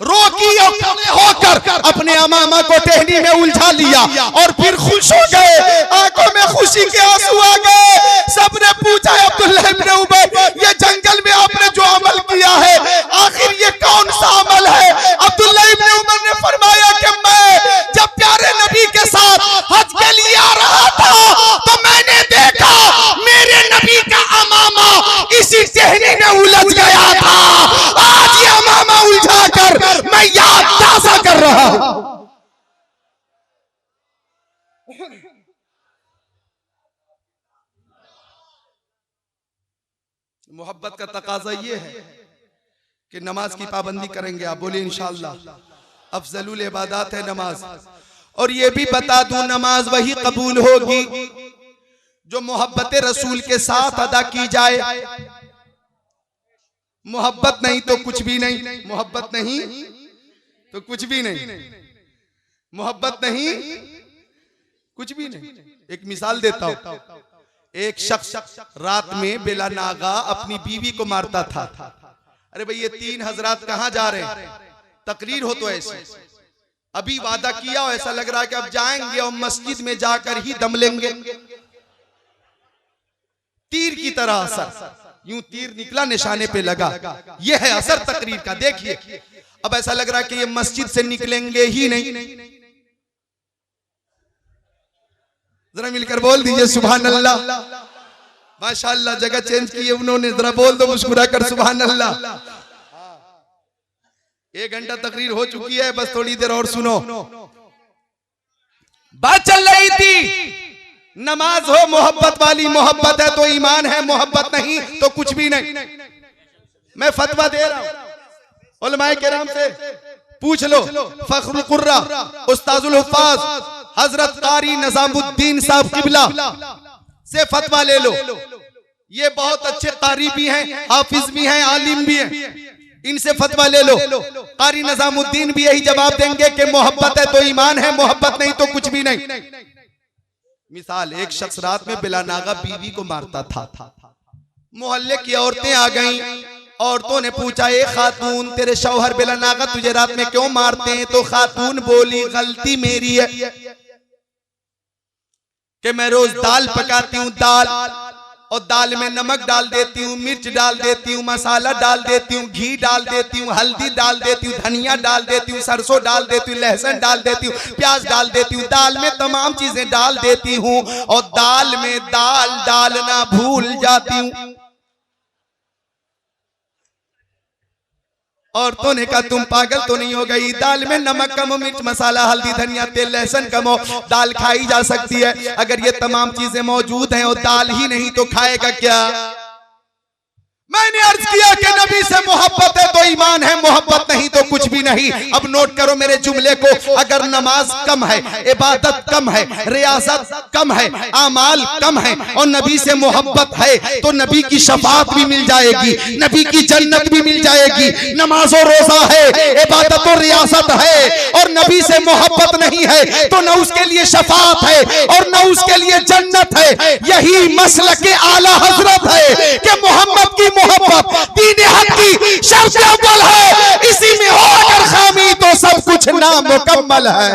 रोकी और खड़े होकर अपने अमामा को टहनी में उलझा लिया और फिर खुश हो गए, आंखों में खुशी के आंसू आ गए। सबने पूछा अब्दुल्लाह इब्ने उमर, ये जंगल में आपने जो अमल किया है आखिर ये कौन सा अमल है? अब्दुल्लाह इब्ने उमर ने फरमाया कि मैं जब प्यारे नबी के साथ हज के लिए आ रहा था तो मैंने देखा मेरे नबी का अमामा इसी टहनी में उलझ गया था। आज ये अमामा उलझा कर मैं याद ताज़ा कर रहा हूं। मोहब्बत का तकाजा ये है कि नमाज की पाबंदी करेंगे। आप बोले इंशाअल्लाह, अफजलुल इबादत है नमाज। और ये भी बता दूं, नमाज वही कबूल होगी जो मोहब्बत रसूल के साथ अदा की जाए। मोहब्बत नहीं तो कुछ भी नहीं, मोहब्बत नहीं तो कुछ भी नहीं, मोहब्बत नहीं कुछ भी नहीं। एक मिसाल देता हूं, एक शख्स रात में बेला नागा अपनी बीवी को मारता था। अरे भाई ये 3 हजरात कहां जा रहे हैं? तकरीर हो तो ऐसे, अभी वादा किया और ऐसा लग रहा है कि अब जाएंगे और मस्जिद में जाकर ही दम लेंगे। तीर की तरह असर, यूं तीर निकला निशाने पे लगा, यह है असर तकरीर का। देखिए अब ऐसा लग रहा है कि ये मस्जिद से निकलेंगे ही नहीं। जरा मिलकर बोल दीजिए सुभान अल्लाह। माशाअल्लाह, जगह चेंज की है उन्होंने, जरा बोल दो मुस्कुरा कर सुभान अल्लाह। 1 घंटा तकरीर हो चुकी है, बस थोड़ी देर और सुनो। बात चल रही थी नमाज हो मोहब्बत वाली, मोहब्बत है तो ईमान है, मोहब्बत नहीं तो कुछ भी नहीं। मैं फतवा दे रहा हूं, उलमाए किराम से पूछ लो। फखरुल कुर्रा उस्ताजुल हुफ्फाज हजरत कारी निजामुद्दीन साहब किबला से फतवा ले लो। ये बहुत अच्छे कारी भी हैं, हाफिज भी हैं, आलिम भी हैं, इनसे फतवा ले लो। कारी निजामुद्दीन भी यही जवाब देंगे कि मोहब्बत है तो ईमान है, मोहब्बत नहीं तो कुछ भी नहीं। मिसाल, एक शख्स रात में बिला नागा बीवी को मारता था। मोहल्ले की औरतें आ गईं, औरतों ने पूछा, ए खातून तेरे शौहर बिला नागा तुझे रात में क्यों मारते हैं? तो खातून बोली, गलती मेरी है कि मैं रोज दाल पकाती हूँ, दाल और दाल में नमक डाल देती हूँ, मिर्च डाल देती हूँ, मसाला डाल देती हूँ, घी डाल देती हूँ, हल्दी डाल देती हूँ, धनिया डाल देती हूँ, सरसों डाल देती हूँ, लहसुन डाल देती हूँ, प्याज डाल देती हूँ, दाल में तमाम चीजें डाल देती हूँ और दाल में दाल डालना भूल जाती हूँ। औरतों ने कहा तुम पागल तो नहीं हो गई? दाल में नमक कम हो, मिर्च मसाला हल्दी धनिया तेल लहसुन कम हो, दाल खाई जा सकती है। अगर ये तमाम चीजें मौजूद हैं और दाल ही नहीं तो खाएगा क्या? मैंने अर्ज किया कि नबी से मोहब्बत है तो ईमान है, मोहब्बत नहीं तो कुछ भी नहीं। अब नोट करो मेरे जुमले को, अगर नमाज कम है, इबादत कम है, रियाजत कम है, आमाल कम है और नबी से मोहब्बत है तो नबी की शफाअत भी मिल जाएगी, नबी की जन्नत भी मिल जाएगी। नमाज और रोजा है, इबादत और रियासत है और नबी से मोहब्बत नहीं है तो न उसके लिए शफाअत है और न उसके लिए जन्नत है। यही मसलक के आला हजरत है कि मोहम्मद की मोहब्बत दीन हक की शर्त अव्वल है, इसी में हो अगर खामी तो सब कुछ नामुकम्मल है।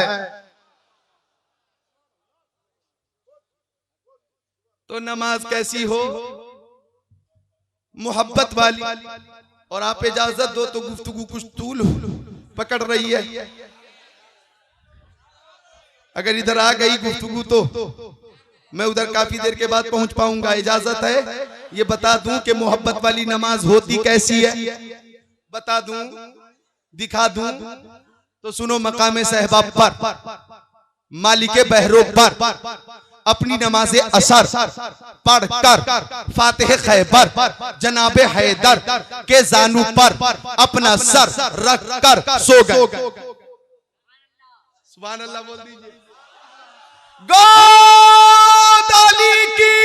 तो नमाज कैसी हो? मोहब्बत वाली। और आप इजाजत दो तो गुफ्तगू कुछ तूल पकड़ रही है, अगर इधर आ गई गुफ्तगू तो मैं उधर काफी देर के बाद पहुंच पाऊंगा। इजाजत है? ये बता दूं कि मोहब्बत वाली नमाज होती कैसी है, बता दूं, दिखा दूं? तो सुनो, मकामे सहबा पर, मालिके बहरो पर अपनी नमाज़े असर पढ़कर फातिह खैबर जनाबे हैदर के जानू पर अपना सर रख कर सो गए। सुभान अल्लाह बोल दीजिए। गोद अली की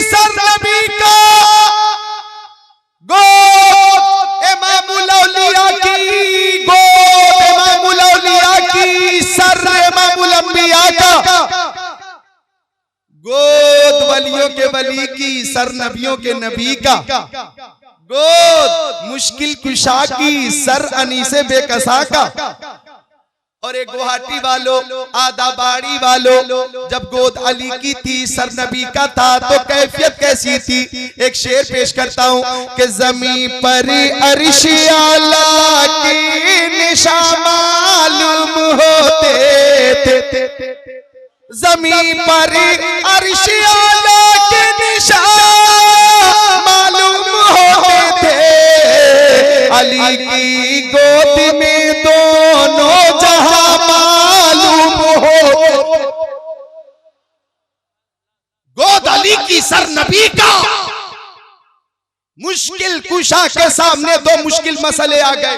सर नबी का, गोद इमामुल औलिया की, गोद इमामुल औलिया की, सर इमामुल अंबिया का, गोद वलियों के वली की, सर नबियों के नबी का, गोद मुश्किल कुशा की, सर अनीसे बेकसा का। और एक गुवाहाटी वालों, आदाबाड़ी वालों, जब गोद अली की थी, सर नबी का था तो कैफियत कैसी थी? एक शेर पेश करता हूं कि जमी पर अर्श आला की निशा मालूम होते थे, जमी पर अर्श आला के निशान मालूम होते थे, अली की गोद में दोनों जहां मालूम होते। गोद अली की, सर नबी का। मुश्किल कुशा के सामने दो मुश्किल मसले आ गए।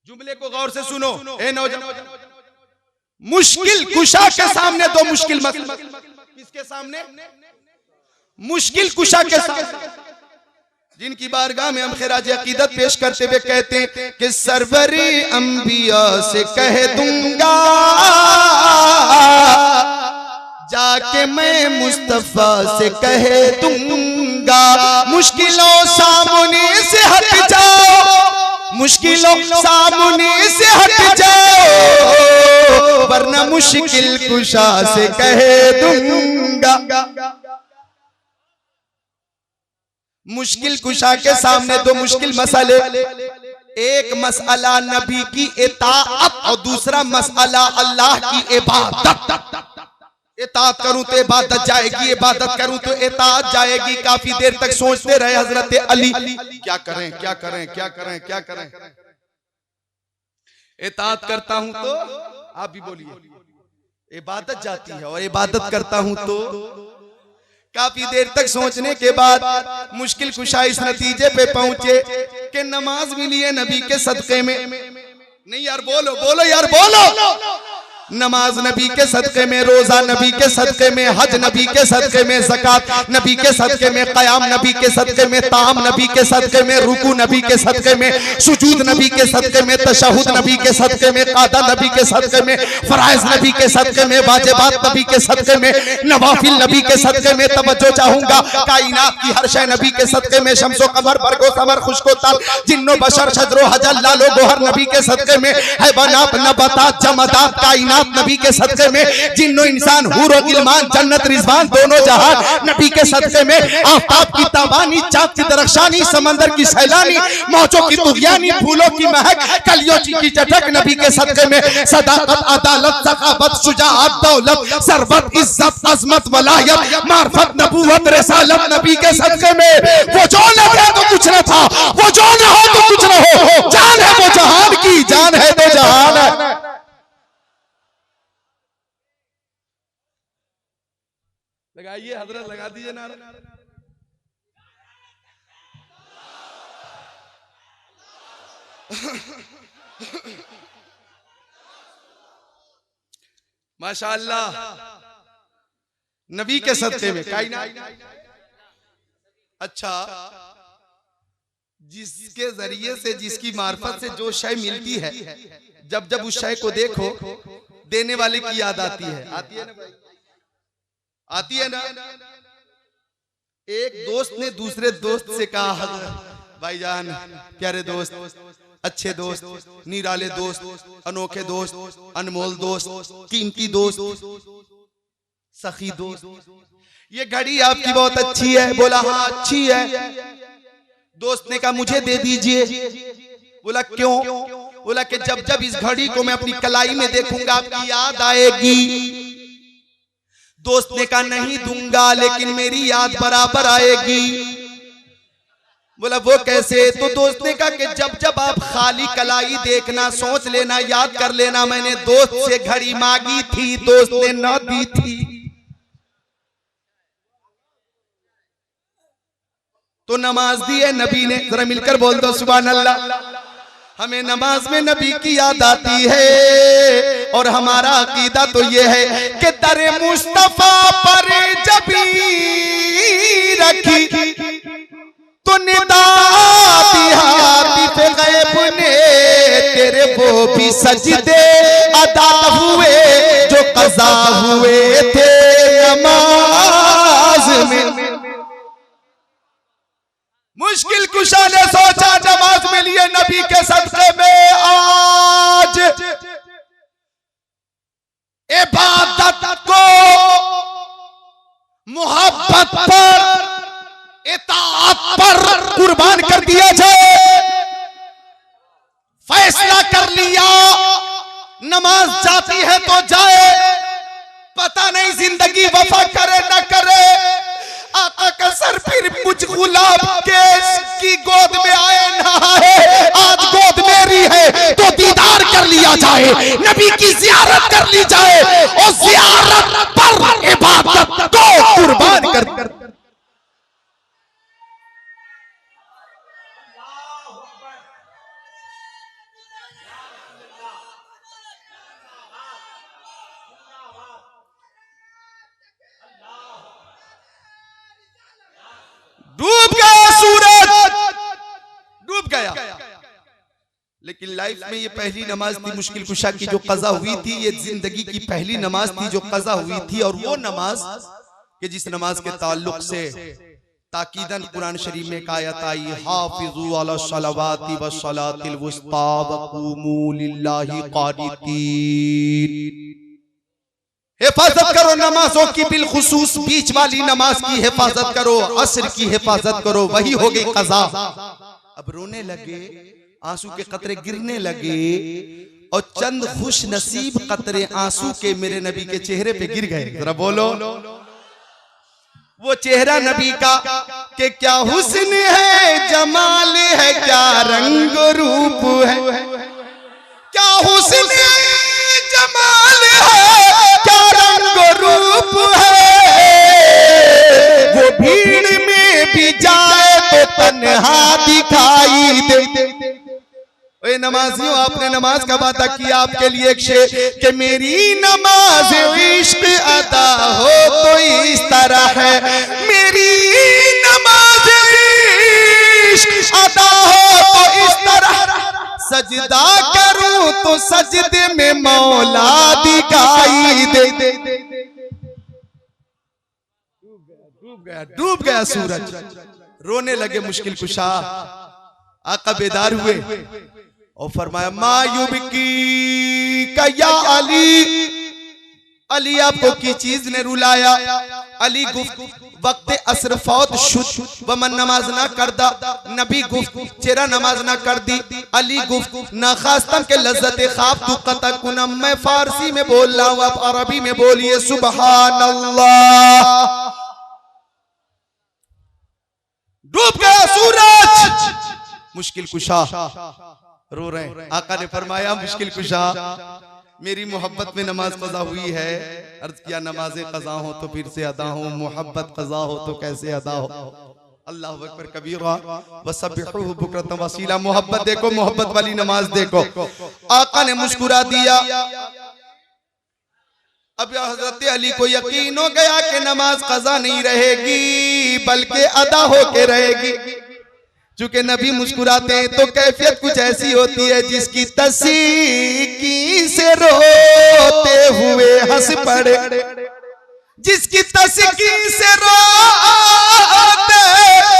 जुमले को गौर से सुनो ए नौजवान, मुश्किल कुशा के सामने दो मुश्किल मसले। किसके सामने? मुश्किल कुशा के सामने, जिनकी बारगाह में हम खिराज अकीदत पेश करते हुए कहते हैं कि सरवरी अंबिया से कह दूंगा जाके मैं मुस्तफा से कह दूंगा, मुश्किलों सामने से हट जाओ, मुश्किलों सामने से हट जाओ, वरना मुश्किल कुशा से कह दूंगा। मुश्किल कुशा के सामने दो मुश्किल मसले, एक मसला नबी की इताअत और दूसरा मसला अल्लाह की इबादत। इताअत करूं तो इबादत जाएगी, इबादत करूं तो इताअत जाएगी। काफी देर तक सोचते रहे हजरत अली, क्या करें क्या करें क्या करें क्या करें। इताअत करता हूं तो, आप भी बोलिए, इबादत जाती है, और इबादत करता हूं तो। काफी देर तक सोचने के बाद मुश्किल कुशा इस नतीजे पे पहुंचे कि नमाज मिली है नबी के सदके में। नहीं यार बोलो बोलो यार बोलो। नमाज नबी के सदके में, रोजा नबी के सदके में, हज नबी के सदके में, ज़कात नबी के सदके में, क़याम नबी के सदके में, ताम नबी के सदके में, रुकू नबी के सदके में, सुजूद नबी के सदके में, तशहुद नबी के सदके में, कादा नबी के सदके में, फराइज नबी के सदके में, वाजिबात नबी के सदके में, नवाफिल नबी के सदके में। तवज्जो चाहूंगा, कायनात की हर शय नबी के सदके में, शम्सो कमर बरगो समर खुशको ताल जिन्नो बशर शजरो हजल लालो गोहर नबी के सदके में, हैवानात नबातात जमादात कायनात नबी के सदके में, जिन्नो इंसान हूर और गिलमान जन्नत रिजवान दोनों जहां नबी के सदके में। आफताब की ताबानी, चाँद की दरख्शानी, समंदर की सैलानी, मौजों की तुग़यानी, फूलों की महक, कलियों की चटक नबी के सदके में। सदाकत, अदालत, सखावत, शुजाअत, दौलत, सरवत, इज्जत, अजमत, वलायत, मार्फत, नबूवत, रिसालत नबी के सदके में। वो जो न थे तो कुछ न था, वो जो न हो तो कुछ न हो, जान है वो जहान की, जान है तो जहान है। लगाइए हजरत, लगा दीजिए नारा। माशाअल्लाह, नबी के सदक़े में कायनात। अच्छा, जिसके जरिए से, जिसकी मार्फत से जो शय मिलती है, जब जब उस शय को देखो, देने वाले की याद आती है। आती है ना भाई, आती है ना। एक दोस्त ने दूसरे दोस्त से कहा, भाईजान, प्यारे दोस्त, अच्छे दोस्त, निराले दोस्त, अनोखे दोस्त, अनमोल दोस्त, कीमती दोस्त, सखी दोस्त, ये घड़ी आपकी बहुत अच्छी है। बोला हाँ अच्छी है। दोस्त ने कहा मुझे दे दीजिए। बोला क्यों? बोला कि जब जब इस घड़ी को मैं अपनी कलाई में देखूंगा आपकी याद आएगी। दोस्त ने कहा नहीं दूंगा, लेकिन मेरी याद बराबर आएगी। बोला वो कैसे? तो दोस्त ने कहा कि जब जब आप खाली कलाई देखना, सोच लेना, याद कर लेना मैंने दोस्त से घड़ी मांगी थी, दोस्त ने न दी थी। तो नमाज दी है नबी ने, जरा मिलकर बोल दो सुभान अल्लाह। हमें नमाज में नबी की याद आती है, और हमारा अकीदा तो ये है कि दरे मुस्तफा पर जब रखी तो निदा गैब ने तेरे वो भी सजदे अदा हुए जो कज़ा हुए थे नमाज में। मुश्किल कुशा ने सोचा नमाज में लिए नबी के सदक़े में आज इबादत को मोहब्बत पर, इताअत पर कुर्बान कर दिया जाए। फैसला कर लिया, नमाज जाती है तो जाए, पता नहीं जिंदगी वफा करे न करे। आका का सर फिर मुझ गुलाब के की गोद में आए ना आए, आज गोद मेरी है तो दीदार कर लिया जाए, नबी की ज़ियारत कर ली जाए, और ज़ियारत पर इबादत को कुर्बान कर। डूब गया सूरज, डूब गया। लेकिन लाइफ में ये पहली नमाज थी मुश्किल कुशा की जो कज़ा हुई थी। ये जिंदगी की पहली नमाज थी जो कज़ा हुई थी, और वो नमाज कि जिस नमाज के ताल्लुक से ताकीदन कुरान शरीफ में एक आयत आई, हाफिज़ू अला सलावाति व सलातिल वुस्ता व क़ूमू लिल्लाहि क़ानितीन। हिफाजत करो नमाजों की, बिलखुसूस बीच वाली नमाज की हिफाजत करो, असर की हिफाजत करो, वही हो गई कज़ा। अब रोने लगे, आंसू के कतरे गिरने लगे, और चंद खुश नसीब कतरे आंसू के मेरे नबी के चेहरे पे गिर गए। जरा बोलो वो चेहरा नबी का कि क्या हुस्न है, जमाल है, क्या रंग रूप है, क्या हुस्न है, जमाल है, क्या रंग रूप है। वो भीड़ में भी जाए तो तन्हा दिखाई दे। ओए नमाजियों, आपने नमाज का वादा किया, आपके लिए एक शेर कि मेरी नमाज इश्क अदा हो तो इस तरह है, मेरी नमाज इश्क अदा हो तो इस तरह, सजदा करूं तो सजदे में मौला दिखाई दे। डूब गया सूरज, रोने लगे मुश्किल कुशा। आका बेदार हुए और फरमाया मायूबकी का या अली, अली आपको की चीज ने रुलाया। अली गुफ्त वक्त असर फौत शुद वमन नमाज ना करदा, नबी गुफ्त चेरा नमाज ना कर दी। अली गुफ्त ना खास्तम के लज्जत ख्वाब तू कता कुनम। मैं फारसी में बोल रहा हूँ, आप अरबी में बोलिए सुबहान अल्लाह। डूब गया सूरज, मुश्किल कुशा रो रहे हैं। आका ने फरमाया मुश्किल कुशा मेरी मोहब्बत में नमाज कज़ा हुई है। अर्ज किया नमाज़ें कज़ा हो तो फिर से अदा हो, मोहब्बत कज़ा हो तो कैसे अदा हो। अल्लाह अकबर कबीरा वसब्बिहुहु बुक्रतन वसीला। मोहब्बत देखो, मोहब्बत वाली नमाज देखो। आका ने मुस्कुरा दिया। अब हजरत अली को यकीन हो गया कि नमाज कज़ा नहीं रहेगी बल्कि अदा होके रहेगी। चूंकि नबी मुस्कुराते हैं तो कैफियत कुछ ऐसी होती है जिसकी तस्कीन से रोते हुए हंस पड़े, जिसकी तस्कीन से रोते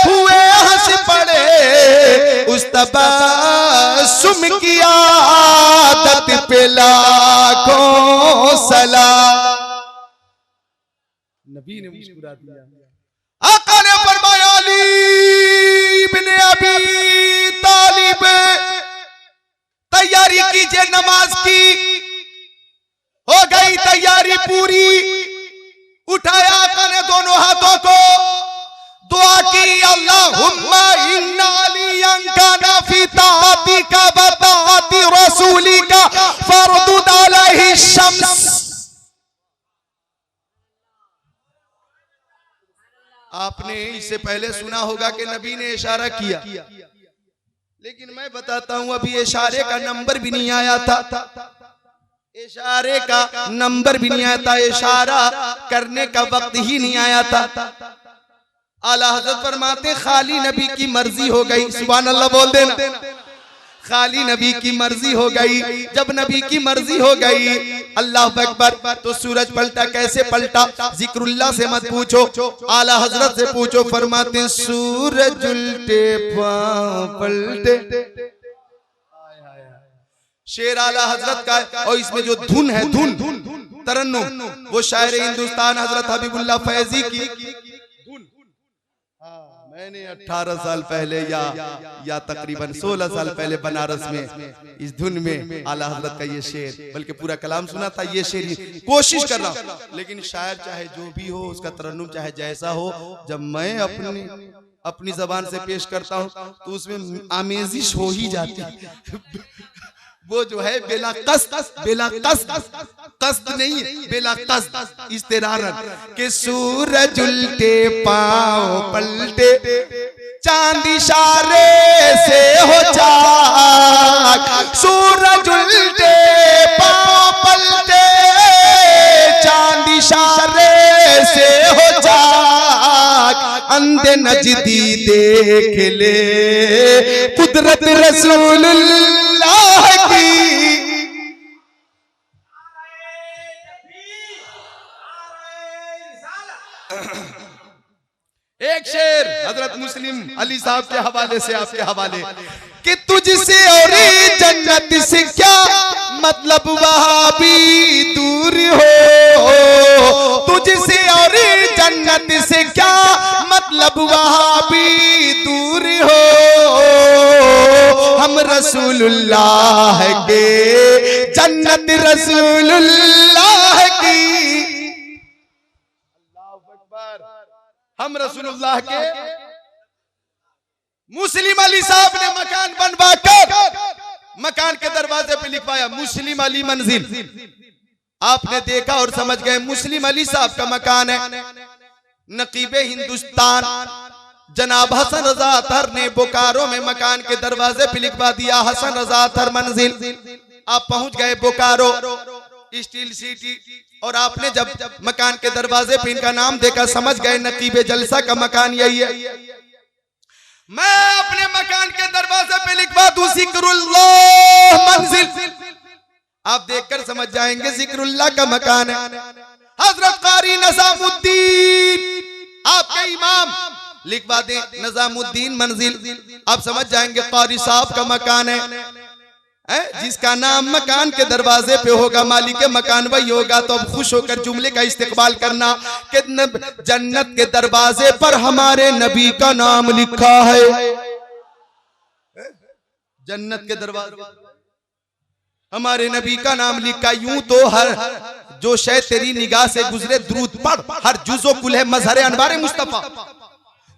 हुए हंस पड़े, उस तबस्सुम की आदत पे लाखों सलाम। नबी ने मुस्कुरा दिया। आका ने फरमाया अली इब्ने अबी तालिब तैयारी कीजिए नमाज की। हो गई तैयारी पूरी। उठाया आका ने दोनों हाथों को, दुआ की अल्लाहुम्मा इन्ना अलियन काना फी ताअतिका व ताअति रसूलिका फरदुद अलैहि शम्स। आपने इससे पहले सुना होगा कि नबी ने इशारा किया, लेकिन मैं बताता हूं अभी इशारे का नंबर भी नहीं आया था। इशारे का नंबर भी नहीं आया था, इशारा करने का वक्त ही नहीं आया था। आला हज़रत फरमाते खाली नबी की मर्जी हो गई। सुभान अल्लाह बोल देना। खाली नबी की मर्जी हो गई। जब नबी की मर्जी हो गई, अल्लाह अकबर, तो सूरज पलटा। कैसे पलटा? जिक्रुल्लाह से मत पूछो, आला हजरत से पूछो। फरमाते सूरज उल्टे पांव पलटे। शेर आला हजरत का। और इसमें जो धुन है, धुन तरन्नुम, वो शायर हिंदुस्तान हजरत हबीबुल्लाह फैजी की धुन। मैंने 18 साल पहले या तकरीबन 16 साल पहले बनारस में इस धुन में आला हजरत का ये शेर, बल्कि पूरा कलाम सुना था। ये शेर ही कोशिश कर रहा हूं, लेकिन शायर चाहे जो भी हो, उसका तरन्नुम चाहे जैसा हो, जब मैं अपनी जबान से पेश करता हूं तो उसमें आमेजिश हो ही जाती है। वो जो है बेला कस्त नहीं, बेला कस्त इस्तेरारन के सूरज उल्टे पांव पलटे, चांद इशारे से हो चाक। सूरज उल्टे पांव पलटे, चांद इशारे से हो चाक। अंधे नजदी देख ले कुदरत रसूलुल्लाह की। एक शेर हजरत मुस्लिम अली साहब के हवाले से, आपके हवाले, कि तुझसे और जन्नत से क्या मतलब वहां भी दूर हो। तुझसे और जन्नत से क्या मतलब वहां भी दूर हो। हम रसूलुल्लाह के, जन्नत रसूलुल्लाह की। हम रसूलुल्लाह के। मुस्लिम अली साहब ने मकान बनवाकर मकान के दरवाजे पे लिखवाया मुस्लिम अली मंजिल। आपने देखा और समझ गए मुस्लिम अली साहब का मकान है। नकीबे हिंदुस्तान जनाब हसन रजा अतहर ने बोकारो में मकान के दरवाजे पे लिखवा दिया हसन रजा अतहर मंजिल। आप पहुंच गए बोकारो स्टील सिटी, और आपने जब मकान के दरवाजे पे इनका नाम देखा, समझ गए नकीबे जलसा का मकान यही है। मैं अपने मकान के दरवाजे पे लिखवा दूं जिक्रुल्लाह मंजिल, आप देखकर समझ जाएंगे जिक्रुल्लाह का मकान है। हजरत कारी निजामुद्दीन, आपके इमाम, लिखवा दें निजामुद्दीन मंजिल, आप समझ जाएंगे कारी साहब का मकान है। जिसका नाम मकान के दरवाजे पे होगा, मालिक के मकान वही होगा। तो अब खुश होकर जुमले का इस्तेमाल करना कि जन्नत के दरवाजे पर हमारे नबी का नाम लिखा है। जन्नत के दरवाजे हमारे नबी का नाम लिखा। यूं तो हर जो शय तेरी निगाह से गुजरे दुरूद पढ़, हर जुज़ो कुल है मजहर अनवार मुस्तफा।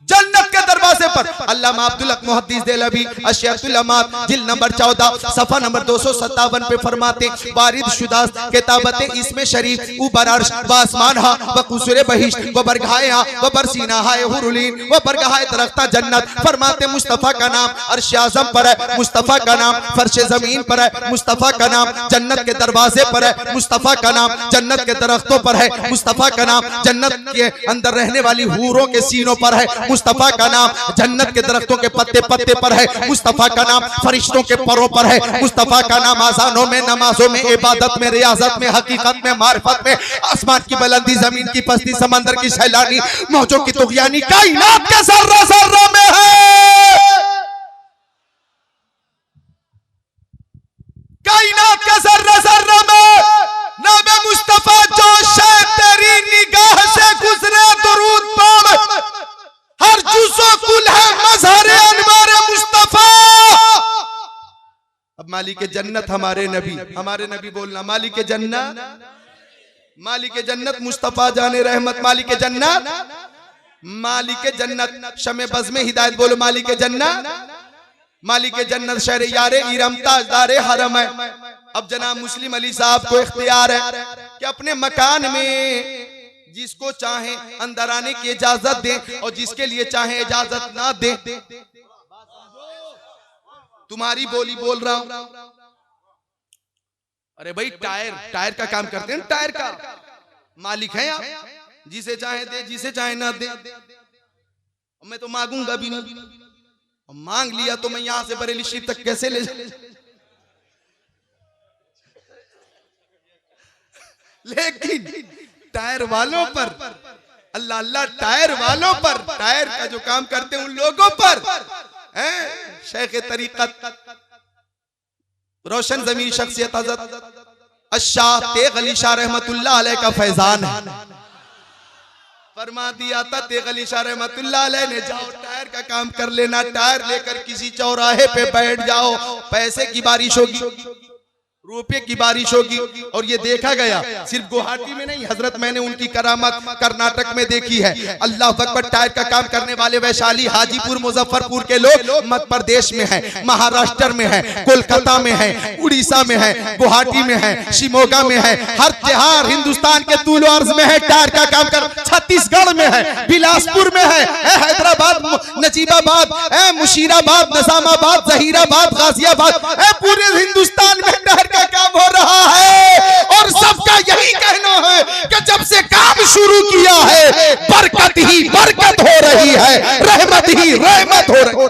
जन्नत के दरवाजे पर। अल्लामा अब्दुल हक मुहद्दिस देहलवी अशरियतुल अमात जिल्द नंबर 14 सफ़ा नंबर 257 पे फरमाते वारिद शुदा किताबत इसमें शरीफ ऊपर अर्श व आसमान हा व कुसूरे बहिश व बरगाहे हा व बरसीना हा हुरुलीन व बरगाहे दरख्ता जन्नत। फरमाते मुस्तफ़ा का नाम अर्श आज़म पर है, मुस्तफ़ा का नाम फर्श ज़मीन पर है, मुस्तफ़ा का नाम जन्नत के दरवाजे पर है, मुस्तफ़ा का नाम जन्नत के दरख्तों पर है, मुस्तफ़ा का नाम जन्नत के अंदर रहने वाली हूरों के सीनों पर है, मुस्तफ़ा का नाम जन्नत के दरख्तों के पत्ते पत्ते पर है, मुस्तफ़ा का नाम फरिश्तों के परों पर है, मुस्तफ़ा का नाम आज़ानों में, नमाजों में, इबादत में, रियाजत में, हकीकत में, मारिफत में, आसमान की बुलंदी, जमीन की पस्ती, समंदर की सैलानी, मौजों की तुग़यानी, कायनात के ज़र्रा ज़र्रा में है। कायनात के ज़र्रा ज़र्रा में नाम मुस्तफ़ा जो शायद तेरी निगाह से गुजरे दुरूद पढ़, हर जुज़ो कुल है मज़हर अनवार मुस्तफ़ा। अब मालिक जन्नत हमारे नबी बोलना, मालिक जन्नत, मालिक जन्नत मुस्तफ़ा जाने रहमत, मालिक जन्नत, मालिक जन्नत शमे बज़ में हिदायत बोलो, मालिक जन्नत, मालिक जन्नत शहर यारे इरम ताजदारे हरम है। अब जनाब मुस्लिम अली साहब को इख्तियार है कि अपने मकान में जिसको चाहे अंदर आने की इजाजत दें और जिसके लिए चाहे इजाजत ना दें। तुम्हारी बोली बोल रहा हूं। अरे भाई टायर का काम करते हैं, टायर का मालिक है आप, जिसे चाहे दे जिसे चाहे ना दे। मैं तो मांगूंगा भी नहीं, मांग लिया तो मैं यहां से बरेली शरीफ तक कैसे ले लेकिन टायर वालों पर अल्लाह अल्लाह, टायर वालों पर, टायर का जो काम करते हैं उन लोगों पर शेख तरीक़त रोशन ज़मीर शख्सियत हज़रत अशाह तेग़ अली शाह रहमतुल्लाह अलैह का फैजान है। फरमा दिया था तेग़ अली शाह रहमतुल्लाह अलैह ने, जाओ टायर का काम कर लेना, टायर लेकर किसी चौराहे पे बैठ जाओ, पैसे की बारिश होगी, रुपये की बारिश होगी। और ये देखा गया सिर्फ गुवाहाटी में नहीं हजरत, मैंने उनकी करामत कर्नाटक में देखी है। अल्लाह अकबर, टायर का काम करने वाले वैशाली, हाजीपुर, मुजफ्फरपुर के लोग मध्य प्रदेश में है, महाराष्ट्र में है, कोलकाता में है, उड़ीसा में है, गुवाहाटी में है, शिमोगा में है, हर जहां हिंदुस्तान के तूल अर्ज में है टायर का काम कर। छत्तीसगढ़ में है, बिलासपुर में है, हैदराबाद, नजीबाबाद, मुशीराबाद, निजामाबाद, जहीराबाद, गाजियाबाद, पूरे हिंदुस्तान में टायर का काम हो रहा है। और सबका यही कहना है कि जब से काम शुरू किया है बरकत ही बरकत हो रही है, रहमत ही रहमत हो रही है।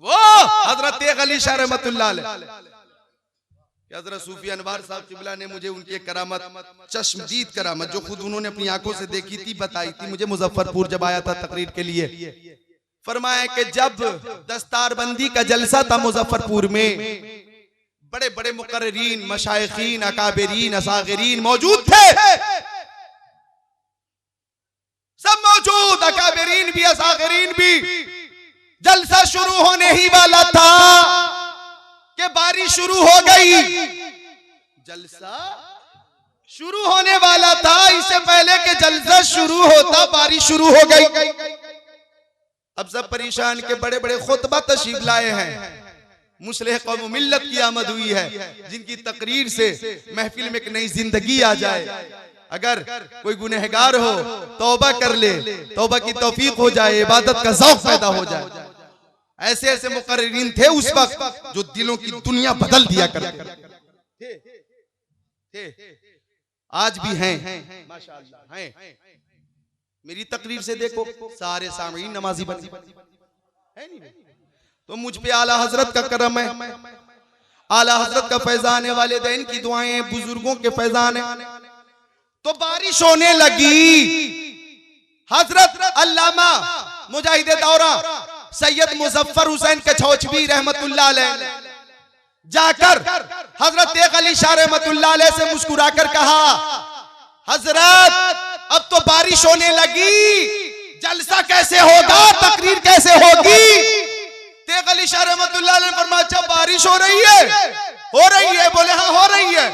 वो हजरत तेग़ अली शाह रहमतुल्लाह अलैह, हजरत सूफी अनवार साहब किबला ने मुझे उनकी करामत, चश्मदीद करामत जो खुद उन्होंने अपनी आंखों से देखी थी, बताई थी मुझे मुजफ्फरपुर जब आया था तकरीर के लिए। फरमाया कि जब दस्तारबंदी का जलसा था मुजफ्फरपुर में, बड़े बड़े मुकर्रिरीन, मशाइखीन, अकाबिरीन, असागिरीन मौजूद थे, सब मौजूद, अकाबिरीन भी असागिरीन भी। जलसा शुरू होने ही वाला था कि बारिश शुरू हो गई। जलसा शुरू होने वाला था, इससे पहले कि जलसा शुरू होता बारिश शुरू हो गई। अब सब परेशान के बड़े बड़े खुतबा तशरीफ लाए हैं, मुस्लिह कौम मिल्लत की आमद हुई है, जिनकी तकरीर से महफिल में एक नई जिंदगी आ जाए। अगर कोई गुनहगार हो तौबा कर ले, तौबा की तौफीक हो जाए, इबादत का ज़ौक़ पैदा हो जाए। ऐसे ऐसे मुकर्रिरीन थे उस वक्त जो दिलों की दुनिया बदल दिया करते थे, आज भी हैं माशाअल्लाह हैं। मेरी तकरीर से देखो सारे सामीन नमाजी बन है नहीं, तो मुझ पे आला हजरत का करम है, आला हजरत का फैजान है, वालिदैन की दुआएं, बुजुर्गों के फैजान है। तो बारिश होने लगी। हजरत अल्लामा मुजाहिद दौरा सैयद मुजफ्फर हुसैन कछौचवी रहमतुल्लाह अलैह जाकर हजरत तेग़ अली शाह रहमतुल्लाह अलैह से मुस्कुराकर कहा, हजरत अब तो बारिश होने लगी, जलसा कैसे होगा, तकरीर कैसे होगी। तेग़ अली शाह रहमतुल्लाह अलैह ने फरमाया, अच्छा बारिश हो रही है? हो रही है। बोले हाँ हो रही है।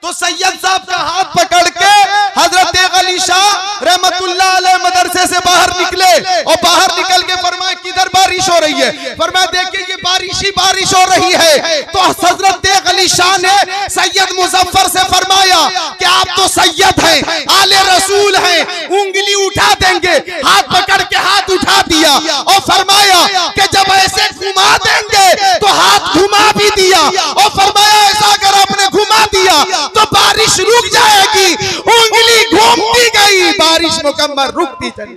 तो सैयद साहब का हाथ पकड़ के हजरत अली शाह रहमतुल्लाह अलैह मदरसे से बाहर निकले और बाहर निकल के फरमाया किधर बारिश हो रही है। फरमाया देखिए ये बारिश ही बारिश हो रही है। तो हजरत अली शाह ने सैयद मुजफ्फर से फरमाया कि आप तो सैयद हैं, आले रसूल हैं, उंगली उठा देंगे। हाथ पकड़ के हाथ उठा दिया और फरमाया कि जब ऐसे घुमा देंगे तो हाथ घुमा भी दिया और फरमाया ऐसा अगर आपने घुमा दिया तो बारिश रुक जाएगी। उंगली घूमती गई, बारिश मुकम्मल रुकती चली।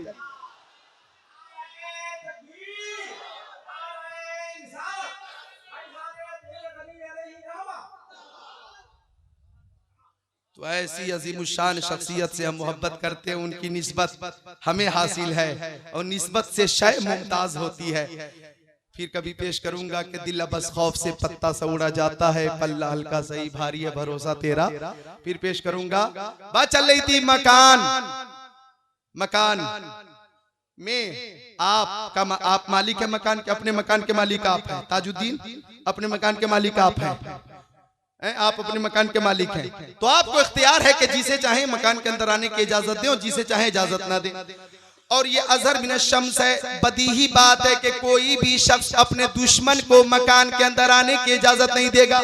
तो ऐसी अजीमुशान शख्सियत से हम मोहब्बत करते हैं, उनकी निस्बत हमें हासिल है और निस्बत से शय मुमताज होती है। फिर कभी पेश करूंगा कि दिल बस खौफ से पत्ता सा उड़ा जाता है, पल्ला हल्का सही भारी है भरोसा तेरा। फिर पेश करूंगा। बात चल रही थी मकान में आप मालिक है मकान के, अपने मकान के मालिक आप हैं। ताजुद्दीन अपने मकान के मालिक आप हैं, आप अपने मकान के मालिक हैं। तो आपको इख्तियार है कि जिसे चाहे मकान के अंदर आने की इजाजत दें और जिसे चाहे इजाजत ना दें। और ये अजहर मिन शम्स है, बदीही बात है कि कोई भी शख्स अपने दुश्मन को मकान के अंदर आने की इजाजत नहीं देगा।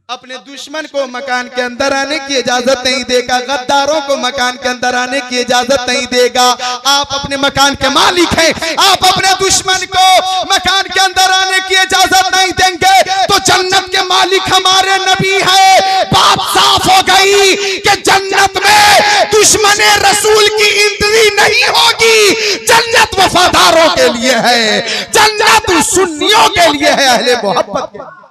अपने दुश्मन को मकान के अंदर आने की इजाजत नहीं देगा, गद्दारों को मकान के अंदर आने की इजाजत नहीं देगा। आप अपने मकान के मालिक हैं, आप अपने दुश्मन को मकान के अंदर आने की इजाजत नहीं देंगे तो जन्नत के मालिक हमारे नबी है। बात साफ हो गई कि जन्नत में दुश्मन रसूल की एंट्री नहीं होगी। जन्नत वफादारों के लिए है, जन्नत सुन्नियों के लिए है, अहले मोहब्बत के।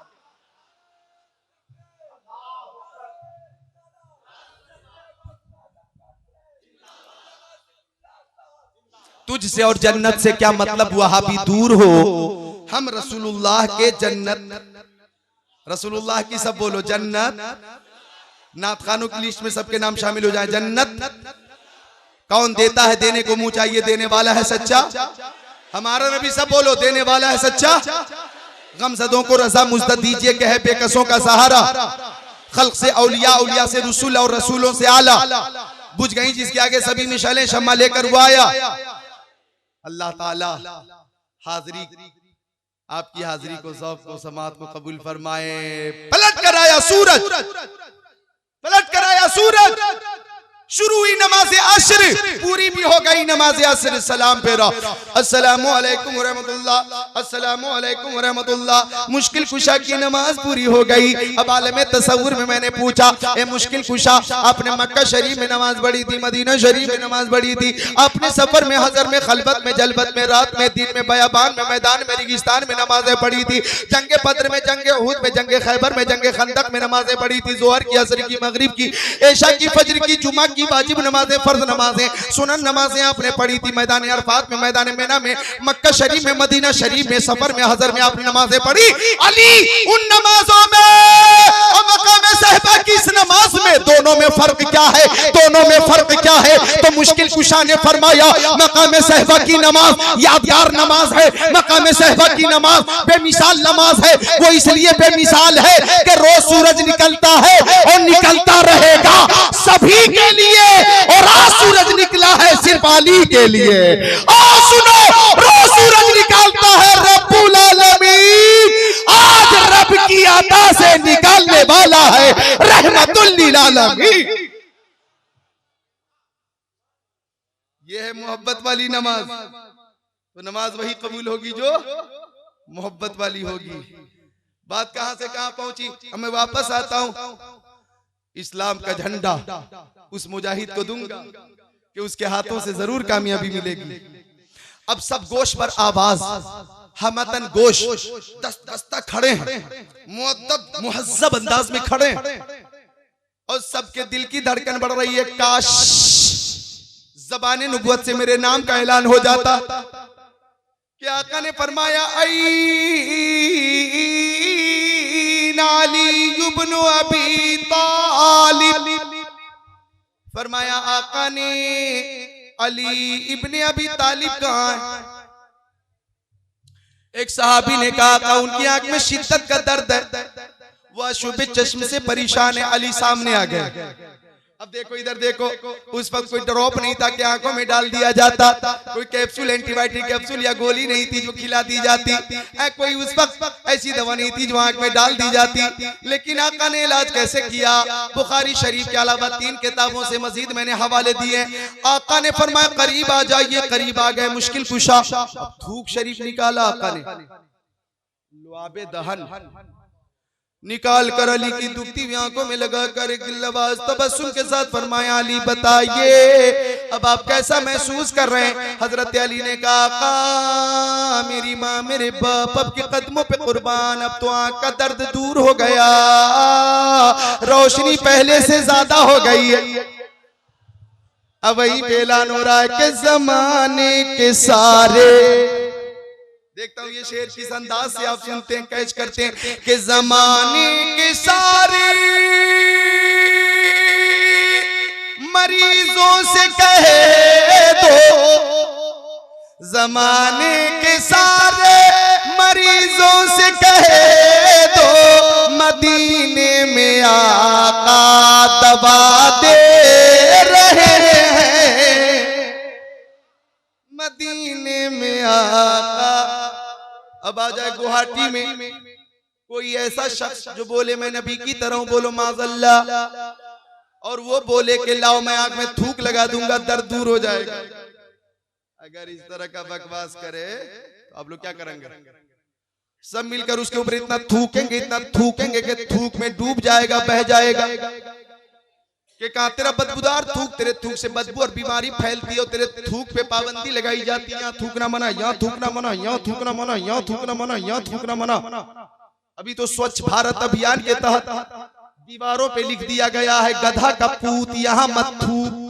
तुझसे और जन्नत से क्या मतलब, वहां भी दूर हो। हम रसूलुल्लाह के जन्नत, रसूलुल्लाह की सब बोलो जन्नत। नात खानों की लिस्ट में सबके नाम शामिल हो जाए। जन्नत कौन देता है, देने को मुंह चाहिए, देने वाला है सच्चा हमारा नबी। सब बोलो देने वाला है सच्चा। गमज़दों को रज़ा मुज़्ज़त दीजिए कि है बेकसों का सहारा। खल्क से औलिया, औलिया से रसूल और रसूलों से आला। बुझ गई जिसके आगे सभी मिसालें, शम्मा लेकर वो आया। अल्लाह ताला हाजिरी, आपकी हाजिरी को, ज़ौक़ को, समात को कबूल फरमाए। पलट कर आया सूरज, पलट कर आया सूरज। शुरू हुई नमाज असर, पूरी भी हो गई नमाज असर। सलाम फेरा, अस्सलामु अलैकुम व रहमतुल्लाह, अस्सलामु अलैकुम व रहमतुल्लाह। मुश्किल कुशा की नमाज पूरी हो गई। अब आलम तसव्वुर में मैंने पूछा, ए मुश्किल कुशा, आपने मक्का शरीफ में नमाज पढ़ी थी, मदीना शरीफ में नमाज पढ़ी थी, आपने सफर में, हजर में, खलबत में, जलबत में, रात में, दिन में, बयाबान में, मैदान में, रेगिस्तान में नमाजें पढ़ी थी, जंग बद्र में, जंग उहद में, जंग खैबर में, जंग खंदक में नमाजें पढ़ी थी, जोहर की, असर की, मगरिब की, ऐशा की, फजर की, जुमा की, वाजिब नमाजें, फर्ज नमाजें, सुनन नमाजें आपने पढ़ी थी। मैदान अरफात में, मैदान मेना में, मक्का शरीफ में, मदीना शरीफ में, सफर में, हजर में आपने नमाजें पढ़ी। अली उन नमाजों में और मकाम सहबा की इस नमाज में, दोनों में फर्क क्या है, दोनों में फर्क क्या है? तो मुश्किल कुशा ने फरमाया मकाम सहबा की नमाज यादगार नमाज है, मकाम सहबा की नमाज बेमिसाल नमाज है। वो इसलिए बेमिसाल है कि रोज सूरज निकलता है और निकलता रहेगा सभी के लिए, और आज सूरज निकला है सिर्फ अली के लिए। और सुनो, रोज सूरज निकालता है रब्बुल आलमीन, आज रब की अता से निकालने वाला है रहमतुल लिल आलमीन। ये है मोहब्बत वाली नमाज। तो नमाज वही कबूल होगी जो मोहब्बत वाली होगी। बात कहां से कहां पहुंची, अब मैं वापस आता हूं। इस्लाम का झंडा उस मुजाहिद को दूंगा कि उसके हाथों से जरूर कामयाबी मिलेगी। अब सब गोश पर आवाज, हमतन गोश दस्त दस्ता खड़े हैं, मुअद्दब मुहज्जब अंदाज में खड़े हैं और सबके दिल की धड़कन बढ़ रही है। काश ज़बान nubuwwat से मेरे नाम का ऐलान हो जाता कि आका ने फरमाया अली इब्न अबी तालिब, फरमाया आका ने अली इब्न अबी तालिब कहाँ है? एक सहाबी ने कहा उनकी आंख में शिद्दत का दर्द है, वह शुभ चश्म से परेशान है, अली सामने आ गए। अब देखो इधर देखो, उस वक्त कोई ड्रॉप नहीं था कि आंखों में डाल दिया जाता, कोई कैप्सूल एंटीबायोटिक कैप्सूल या गोली नहीं थी जो खिला दी जाती, कोई उस वक्त ऐसी दवा नहीं थी जो आंख में डाल दी जाती। लेकिन आका ने इलाज कैसे किया? बुखारी शरीफ के अलावा 3 किताबों से मजीद मैंने हवाले दिए। आका ने फरमाया करीब आ जाइए, करीब आ गए, मुश्किल कुशा। थूक शरीफ निकाला आका ने, लुआबे दहन निकाल कर अली की दुखती हुई आंखों में लगा कर एक दिलनवाज तबस्सुम के साथ फरमाया अली बताइए अब आप कैसा महसूस कर रहे हैं? हजरत अली ने कहा आका मेरी माँ मेरे बाप अब के कदमों पे कुर्बान, अब तो आंख का दर्द दूर हो गया, रोशनी पहले से ज्यादा हो गई है। अब वही ऐलान हो रहा है कि जमाने के सारे, देखता हूँ ये शेर किस अंदाज से आप सुनते हैं, कैच करते हैं कि जमाने के सारे मरीजों से कहे दो, जमाने के सारे मरीजों से कहे दो मदीने में आका दवा दे रहे हैं, मदीने में आका। अब आ जाए गुवाहाटी में कोई ऐसा शख्स जो बोले मैं नबी की तरह हूं, बोलो माज़ल्ला, और वो बोले कि लाओ मैं आंख में थूक लगा दूंगा दर्द दूर हो जाएगा। अगर इस तरह का बकवास करे तो आप लोग क्या करेंगे? सब मिलकर उसके ऊपर इतना थूकेंगे कि थूक में डूब जाएगा, बह जाएगा। कि कहा तेरा बदबूदार थूक, तेरे थूक से बदबू और बीमारी फैलती है और तेरे थूक पे पाबंदी लगाई जाती है, यहाँ थूकना मना, यहाँ थूकना मना, यहाँ थूकना मना, यहाँ थूकना मना, यहाँ थूकना मना। अभी तो स्वच्छ भारत अभियान के तहत दीवारों पे लिख दिया गया है गधा का पूत यहाँ मत थूक।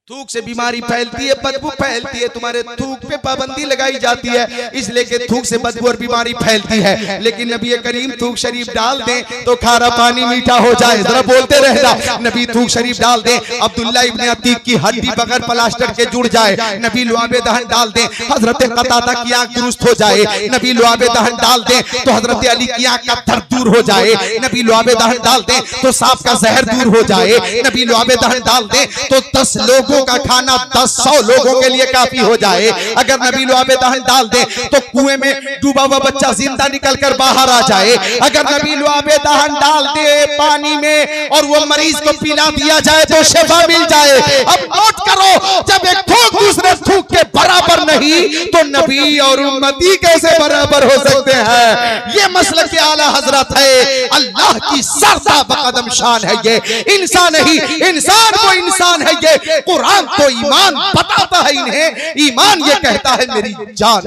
थूक से बीमारी फैलती है, बदबू फैलती है, तुम्हारे थूक पे पाबंदी लगाई जाती है इसलिए कि थूक से बदबू और बीमारी फैलती है। लेकिन नबी करीम थूक शरीफ डाल दें तो खारा पानी मीठा हो जाए, जरा बोलते रहना। नबी थूक शरीफ डाल दें, अब्दुल्ला इब्ने अतीक की हड्डी बगैर प्लास्टर के जुड़ जाए। नबी लुआबे दहन डाल दें, हजरत कतादा की आंख दुरुस्त हो जाए। नबी लुआबे दहन डाल दें तो हजरत अली की आंख का दर्द दूर हो जाए। नबी लुआबे दहन डाल दें तो सांप का जहर दूर हो जाए। नबी लुआबे दहन डाल दें तो 10 लोगों का खाना 100 लोगों के लिए काफी हो जाए। अगर नबी लुआबे दहन डाल दे तो कुएं में डूबा हुआ बच्चा जिंदा निकलकर बाहर आ जाए। अगर नबी लुआबे दहन डाल दे पानी में और वो मरीज को पिला दिया जाए तो शिफा मिल जाए। अब नोट करो, जब एक थूक दूसरे थूक के बराबर नहीं तो नबी और उम्मती कैसे बराबर हो सकते हैं? ये मसलक के आला हजरत है, अल्लाह की सरदा बकदम शान है। ये इंसान ही इंसान को इंसान है, ये कुरान तो ईमान बताता है इन्हें, ईमान ये कहता है मेरी जान।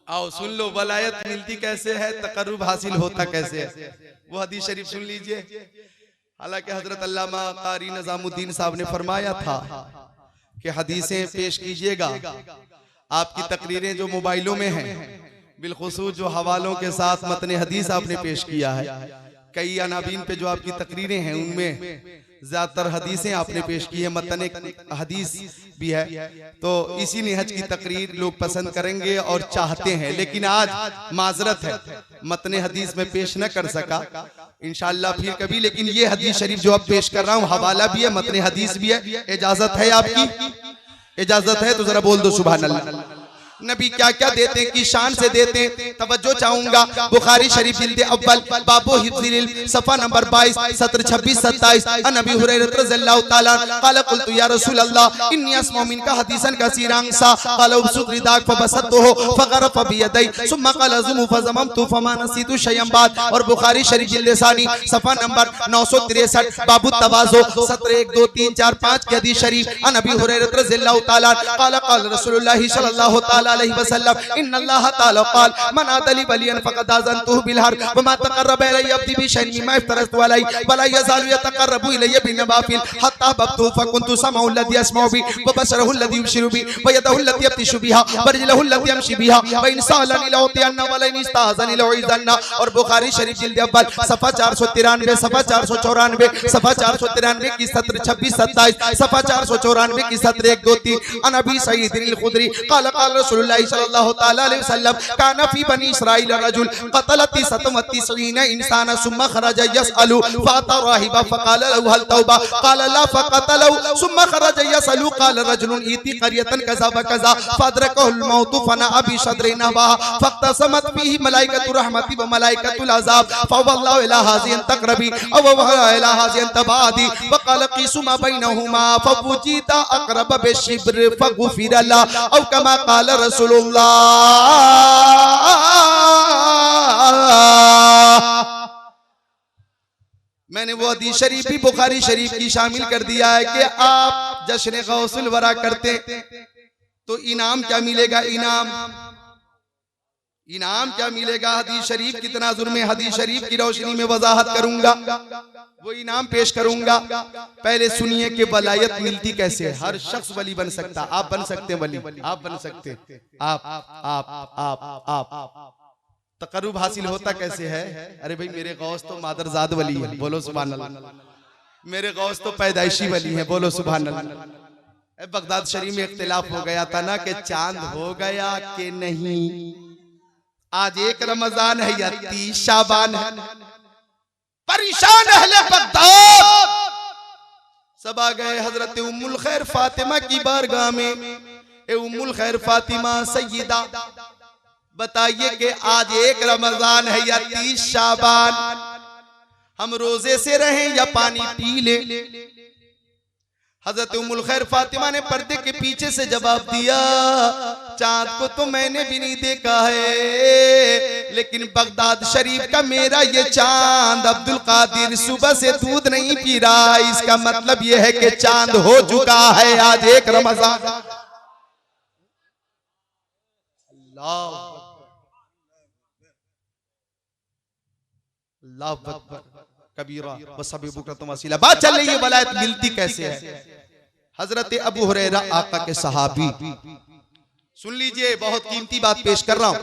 आओ सुन लो, वलायत मिलती कैसे है, तकर्रुब हासिल होता कैसे है, वो हदीस शरीफ सुन लीजिए। हालांकि हजरत अल्लामा कारी निजामुद्दीन साहब ने फरमाया था कि हदीसें पेश कीजिएगा, आपकी तकरीरें जो मोबाइलों में हैं, बिलखुसूस जो हवालों के साथ मतने हदीस आपने पेश किया है, कई अनाबीन पे जो आपकी तकरीरें हैं उनमें ज्यादातर हदीसें आपने पेश की है, मतने हदीस भी है। तो इसी निहज की तकरीर लोग पसंद करेंगे और चाहते हैं, लेकिन आज माजरत है मतने हदीस में पेश न कर सका, इंशाअल्लाह फिर कभी। लेकिन ये हदीस शरीफ जो अब पेश कर रहा हूँ हवाला भी है, मतने हदीस भी है। इजाजत है आपकी? इजाजत है तो जरा बोल दो सुभान अल्लाह। नबी क्या क्या देते हैं, की शान से देते हैं, तवज्जो चाहूंगा। बुखारी शरीफ जिल्द अव्वल बाबो हिफ्ज़िल इल्म सफ़ा नंबर 22 सत्र 26 27 अन अबी हुरैरा रज़ियल्लाहु ताला क़ाल क़ुल्तु या रसूल अल्लाह इन्नी अस्मअु मिनका हदीसन कसीरान सा क़ाल उबसुत रिदाक फबसतहु फग़रफ़ बियदै सुम्मा क़ाल अज़ुमु फज़ममतु फमा नसीतु शयअन बाद। और बुखारी शरीफ जिल्द सानी सफ़ा नंबर 963 बाबू तवाज़ो सत्र 1 2 3 4 5 की हदीस शरीफ अन अबी हुरैरा रज़ियल्लाहु ताला क़ाल क़ाल रसूलुल्लाह सल्लल्लाहु ताला अलैहि वसल्लम इन्नल्लाह ताला क़ाल मन आदली वलियन फ़क़द आज़नतुहु बिल हर्ब व मा तक़र्रब इलैया अब्दी बिशैइन मिम्मा इफ्तरज़तु अलैहि व ला यज़ालु यतक़र्रबु इलैया बिन्नवाफ़िल हत्ता अहबब्तुहु फ़कुन्तु समअहु अल्लज़ी यस्मअु बिही व बसरहु अल्लज़ी युबसिरु बिही व यदहु अल्लती यब्तिशु बिहा व रिजलहु अल्लती यमशी बिहा व इन सअलनी लउतियन्ना व लइन इस्तअज़नी लउइज़न्ना। और बुखारी शरीफ जिल्द अव्वल सफ़ा 493, सफ़ा 494, सफ़ा 493 की सत्र 26-27, सफ़ा 494 की सत्र 1-2-3। अन अबी सईद अल खुदरी क़ाल क़ाल रसूलुल्लाह सल्लल्लाहु तआला अलैहि वसल्लम काना फी बनी इसराईल रजुल क़तलती सतमतीसीन इंसाना सुम्मा खरजा यसअलु फ़अता राहिबा फ़क़ाल लहु हल तौबा क़ाल ला फ़क़तलहु सुम्मा खरजा यसअलु क़ाल रजुलुन इति क़रियतन कज़ा व कज़ा फ़अदरकहुल मौत फ़नअ बि शद्रि नवा फ़क़तसमत बिही मलाइकतु रहमति व मलाइकतुल अज़ाब फ़वल्लाहु इला हाज़िन तक़रबी अव वहला इला हाज़िन तबादी फ़क़ाल क़ीसु मा बैनहुमा फ़वुजिदा अक़रब बिशिब्र फ़ग़ुफ़िर लहु औ कमा क़ाल रसूलुल्लाह। मैंने वो हदीस शरीफ भी बुखारी शरीफ की शामिल कर दिया है कि आप जश्न गौसुल वरा करते तो इनाम क्या मिलेगा, इनाम क्या मिलेगा। हदीस शरीफ की तनाजुर में हदीस शरीफ की रोशनी में वजाहत करूंगा, वो इनाम पेश करूंगा। पहले सुनिए कि वलायत मिलती कैसे है। हर शख्स वली बन सकता, आप बन सकते हैं वली, आप बन सकते, आप तकर्रुब हासिल होता कैसे है। अरे भाई मेरे गौस तो मादरजाद वली है, बोलो सुभान अल्लाह। मेरे गौस तो पैदाइशी वली है, बोलो सुभान अल्लाह। बगदाद शरीफ में इख्तिलाफ हो गया था ना कि चांद हो गया कि नहीं। आज एक रमजान है या 30 शाबान है। परेशान अहले बगदाद सब आ गए हजरत उम्मुल खैर फातिमा की बारगाह में। ए उम्मुल खैर फातिमा सैयदा, बताइए कि आज एक रमजान है या 30 शाबान, हम रोजे से रहें या पानी पी ले। हजरत उम्मुल खैर फातिमा ने पर्दे के पीछे से जवाब दिया, चांद को तो मैंने भी नहीं देखा है, लेकिन बगदाद शरीफ का मेरा ये चांद अब्दुल कादिर सुबह से दूध नहीं पी रहा। इसका मतलब ये है कि चांद हो चुका है आज एक रमजान। अल्लाह अकबर कबीरा वसबीबुकरतुम वसीला। बात चल रही है वलायत मिलती कैसे है। हजरत अबू हुरैरा आका के सहाबी, सुन लीजिए बहुत कीमती बात पेश कर रहा हूं।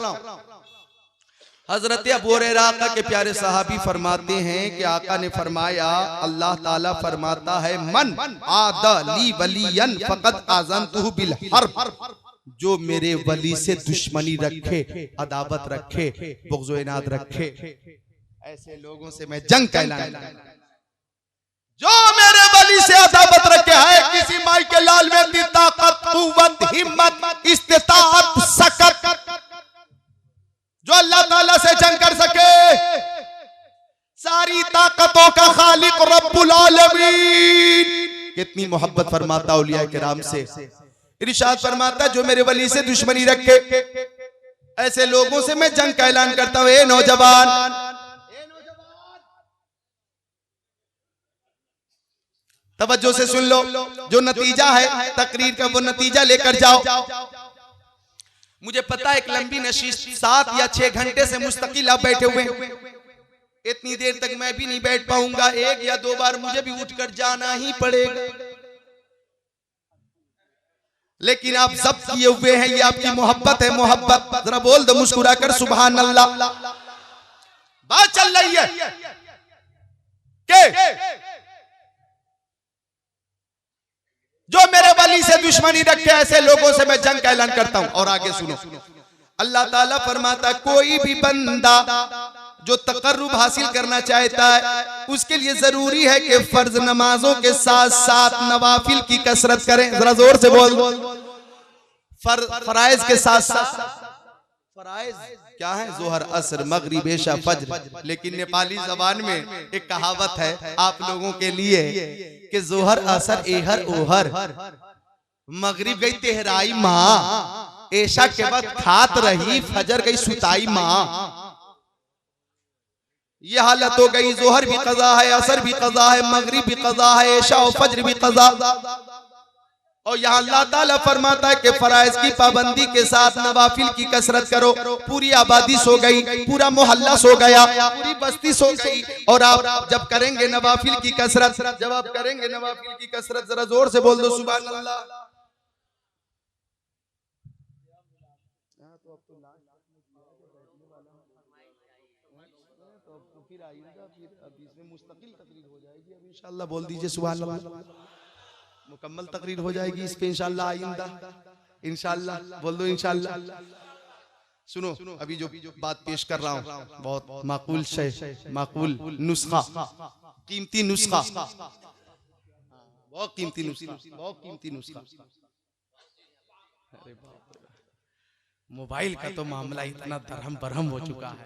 हजरत अबू हुरैरा आका के प्यारे सहाबी फरमाते हैं कि आका ने फरमाया, अल्लाह ताला फरमाता है मन आदली वलियन फ़क़द आज़नतुहु बिल हर्ब, जो मेरे वली से दुश्मनी रखे, अदावत रखे, बुग़्ज़ व इनाद रखे, ऐसे लोगों से मैं जंग का ऐलान। जो मेरे वली से अदावत रखे है, किसी माई के लाल में दी ताकत, कुव्वत, हिम्मत, इस्तिताअत, सकत, जो अल्लाह ताला से जंग कर सके, सारी ताकतों का खालिक रब्बुल आलमीन कितनी मोहब्बत फरमाता औलिया किराम से। इरशाद फरमाता, जो मेरे वली से दुश्मनी रखे, ऐसे लोगों से मैं जंग का ऐलान करता हूं। ए नौजवान, तवज्जो से सुन लो, जो नतीजा है तकरीर का वो नतीजा लेकर जाओ। मुझे पता है एक लंबी नशीश 7 या 6 घंटे से मुस्तकिल आप बैठे हुए, इतनी देर तक मैं भी नहीं बैठ पाऊंगा। 1 या 2 बार मुझे भी उठकर जाना ही पड़ेगा, लेकिन आप जब्त किए हुए हैं, ये आपकी मोहब्बत है। मोहब्बत जरा बोल दो मुस्कुरा कर सुभान अल्लाह। बात चल रही है के जो मेरे वली से दुश्मनी रखे, ऐसे लोगों से मैं जंग का ऐलान करता हूं। और आगे सुनो, अल्लाह ताला फरमाता, कोई भी बंदा जो तकर्रुब हासिल करना चाहता है, उसके लिए जरूरी है कि फर्ज नमाजों के साथ साथ नवाफिल की कसरत करें। जरा जोर से बोल। फराइज के साथ साथ, फराइज क्या है? जोहर, असर, मगरिब, इशा, फज्र। लेकिन नेपाली जबान में एक कहावत है आप लोगों के लिए कि जोहर, असर, एहर, ओहर, मगरिब गई तेहराई माँ, ऐशा के बाद खात रही, फजर गई सुताई माँ। ये हालत हो गई। जोहर भी कज़ा है, असर भी कज़ा है, मगरिब भी कज़ा है, ऐशा और फज्र भी कज़ा। और यहाँ अल्लाह ताला फरमाता है कि फराइज की पाबंदी के साथ नवाफिल की कसरत करो। पूरी आबादी सो गई, पूरा मोहल्ला सो गया, पूरी बस्ती सो गई, और आप जब करेंगे नवाफिल की कसरत, जब आप करेंगे नवाफिल की कसरत, जरा जोर से बोल दो सुभान अल्लाह। इंशाअल्लाह बोल दीजिए सुभान अल्लाह, मुकम्मल तकरीर हो जाएगी इस पे इंशाअल्लाह आइंदा, इंशाअल्लाह बोल दो इंशाअल्लाह। सुनो अभी जो बात पेश कर रहा हूँ बहुत माकूल शय, माकूल नुस्खा, कीमती नुस्खा, बहुत कीमती नुस्खा, बहुत कीमती नुस्खा। अरे बाप रे, मोबाइल का तो मामला इतना दरहम बरहम हो चुका है।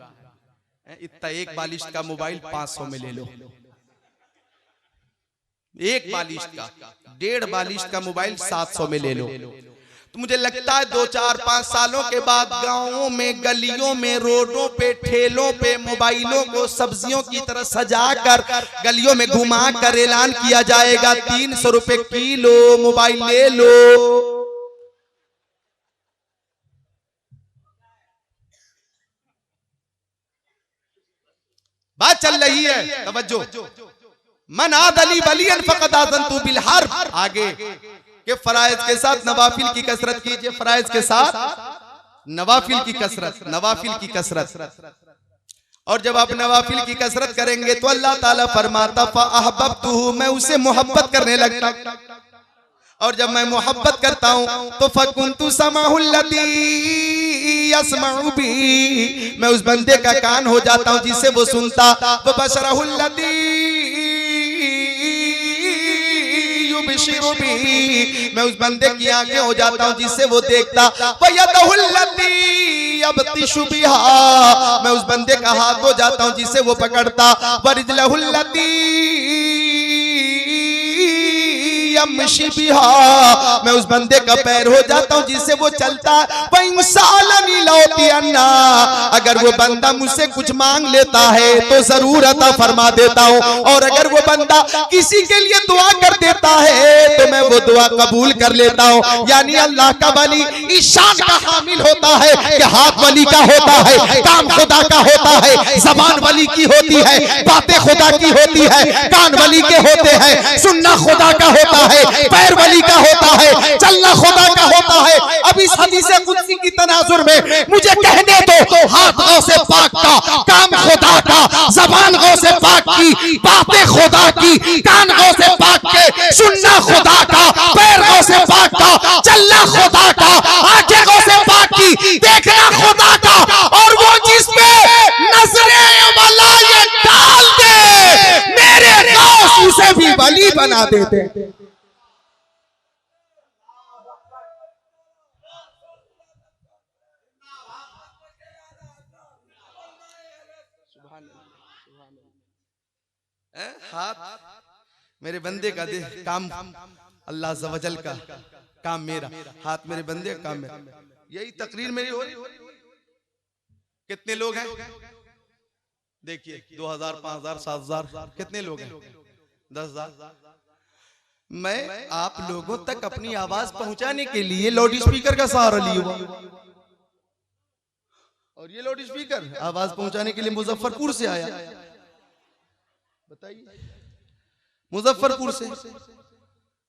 इतना एक बालिश का मोबाइल 500 में ले लो, एक बालिश का, 1.5 बालिश का मोबाइल 700 में ले लो। तो मुझे लगता है 2, 4, 5 सालों के बाद गांवों में, गलियों में, रोडों पे, ठेलों पे मोबाइलों को सब्जियों की तरह सजाकर गलियों में घुमा कर ऐलान किया जाएगा 300 रुपए किलो मोबाइल ले लो। बात चल रही है, तवज्जो। मन आदली वलियन फक़द आज़नतु बिल हर्ब। आगे के फराइज के साथ नवाफिल की कसरत कीजिए, फराइज के साथ नवाफिल की कसरत, नवाफिल की कसरत। और जब आप नवाफिल की कसरत करेंगे तो अल्लाह ताला फरमाता फ़अहबब्तुहु, मैं उसे मोहब्बत करने लगता। और जब मैं मोहब्बत करता हूं तो फ़कुन्तु समाहुल्लती यस्मउ बी, मैं उस बंदे का कान हो जाता हूं जिससे वो सुनता। वो बशरहुल्लती युबशिरु बी, मैं उस बंदे की आंखें हो जाता हूं जिससे वो देखता। वयदहुल्लती यब्तिशु बिहा, मैं उस बंदे का हाथ हो जाता हूं जिससे वो पकड़ता। वरिजलहुल्लती यमशी बिहा, मैं उस बंदे का पैर हो जाता हूं जिससे वो चलता। वइंसालनी लौतियन्ना, अगर वो बंदा मुझसे कुछ मांग लेता है तो जरूर अता फरमा देता हूं। और अगर वो बंदा किसी के लिए दुआ कर देता है तो मैं वो दुआ कबूल कर लेता हूं। यानी अल्लाह का वली इस शान का हामिल होता है कि हाथ वली का होता है, काम खुदा का होता है, जबान वली की होती है, बातें खुदा की होती है, कान वली के होते हैं, सुनना खुदा का होता है, पैर वली का होता है, चलना खुदा का होता है। अब इस हदीस कुदसी की तनाजुर में मुझे कहने दो, हाथ गौसे पाक का, काम खुदा का, जबान गौसे पाक की, बातें खुदा की, कान गौसे पाक के, सुनना खुदा का, पैर गौसे पाक का, चलना खुदा का, आंखें गौसे पाक की, देखना खुदा का। और वो जिस पे नजरे वलायत डाल दे, मेरे गौस उसे भी वली बना देते। हाथ मेरे बंदे का दे, काम अल्लाह अज़्ज़ व जल का, काम मेरा। हाथ मेरे बंदे का, काम मेरा। यही तकरीर मेरी हो रही। कितने लोग हैं देखिए, 2000, 5000, 7000, कितने लोग हैं? 10,000। मैं आप लोगों तक अपनी आवाज पहुंचाने के लिए लाउड स्पीकर का सहारा लिया, और ये लाउड स्पीकर आवाज पहुंचाने के लिए मुजफ्फरपुर से आया। बताइए, मुजफ्फरपुर से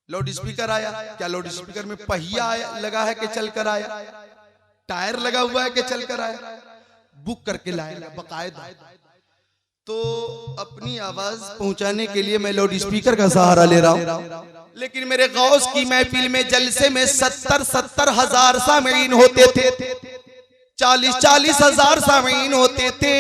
लाउड स्पीकर आया। क्या लाउड स्पीकर में पहिया लगा है कि चलकर आया? टायर लगा हुआ है कि चलकर आया? बुक करके लाया बकायदा। तो अपनी आवाज पहुंचाने के लिए मैं लाउड स्पीकर का सहारा ले रहा हूं। लेकिन मेरे गौस की महफिल में जलसे में 70-70 हजार सामीन होते थे, 40-40 हजार सामीन होते थे।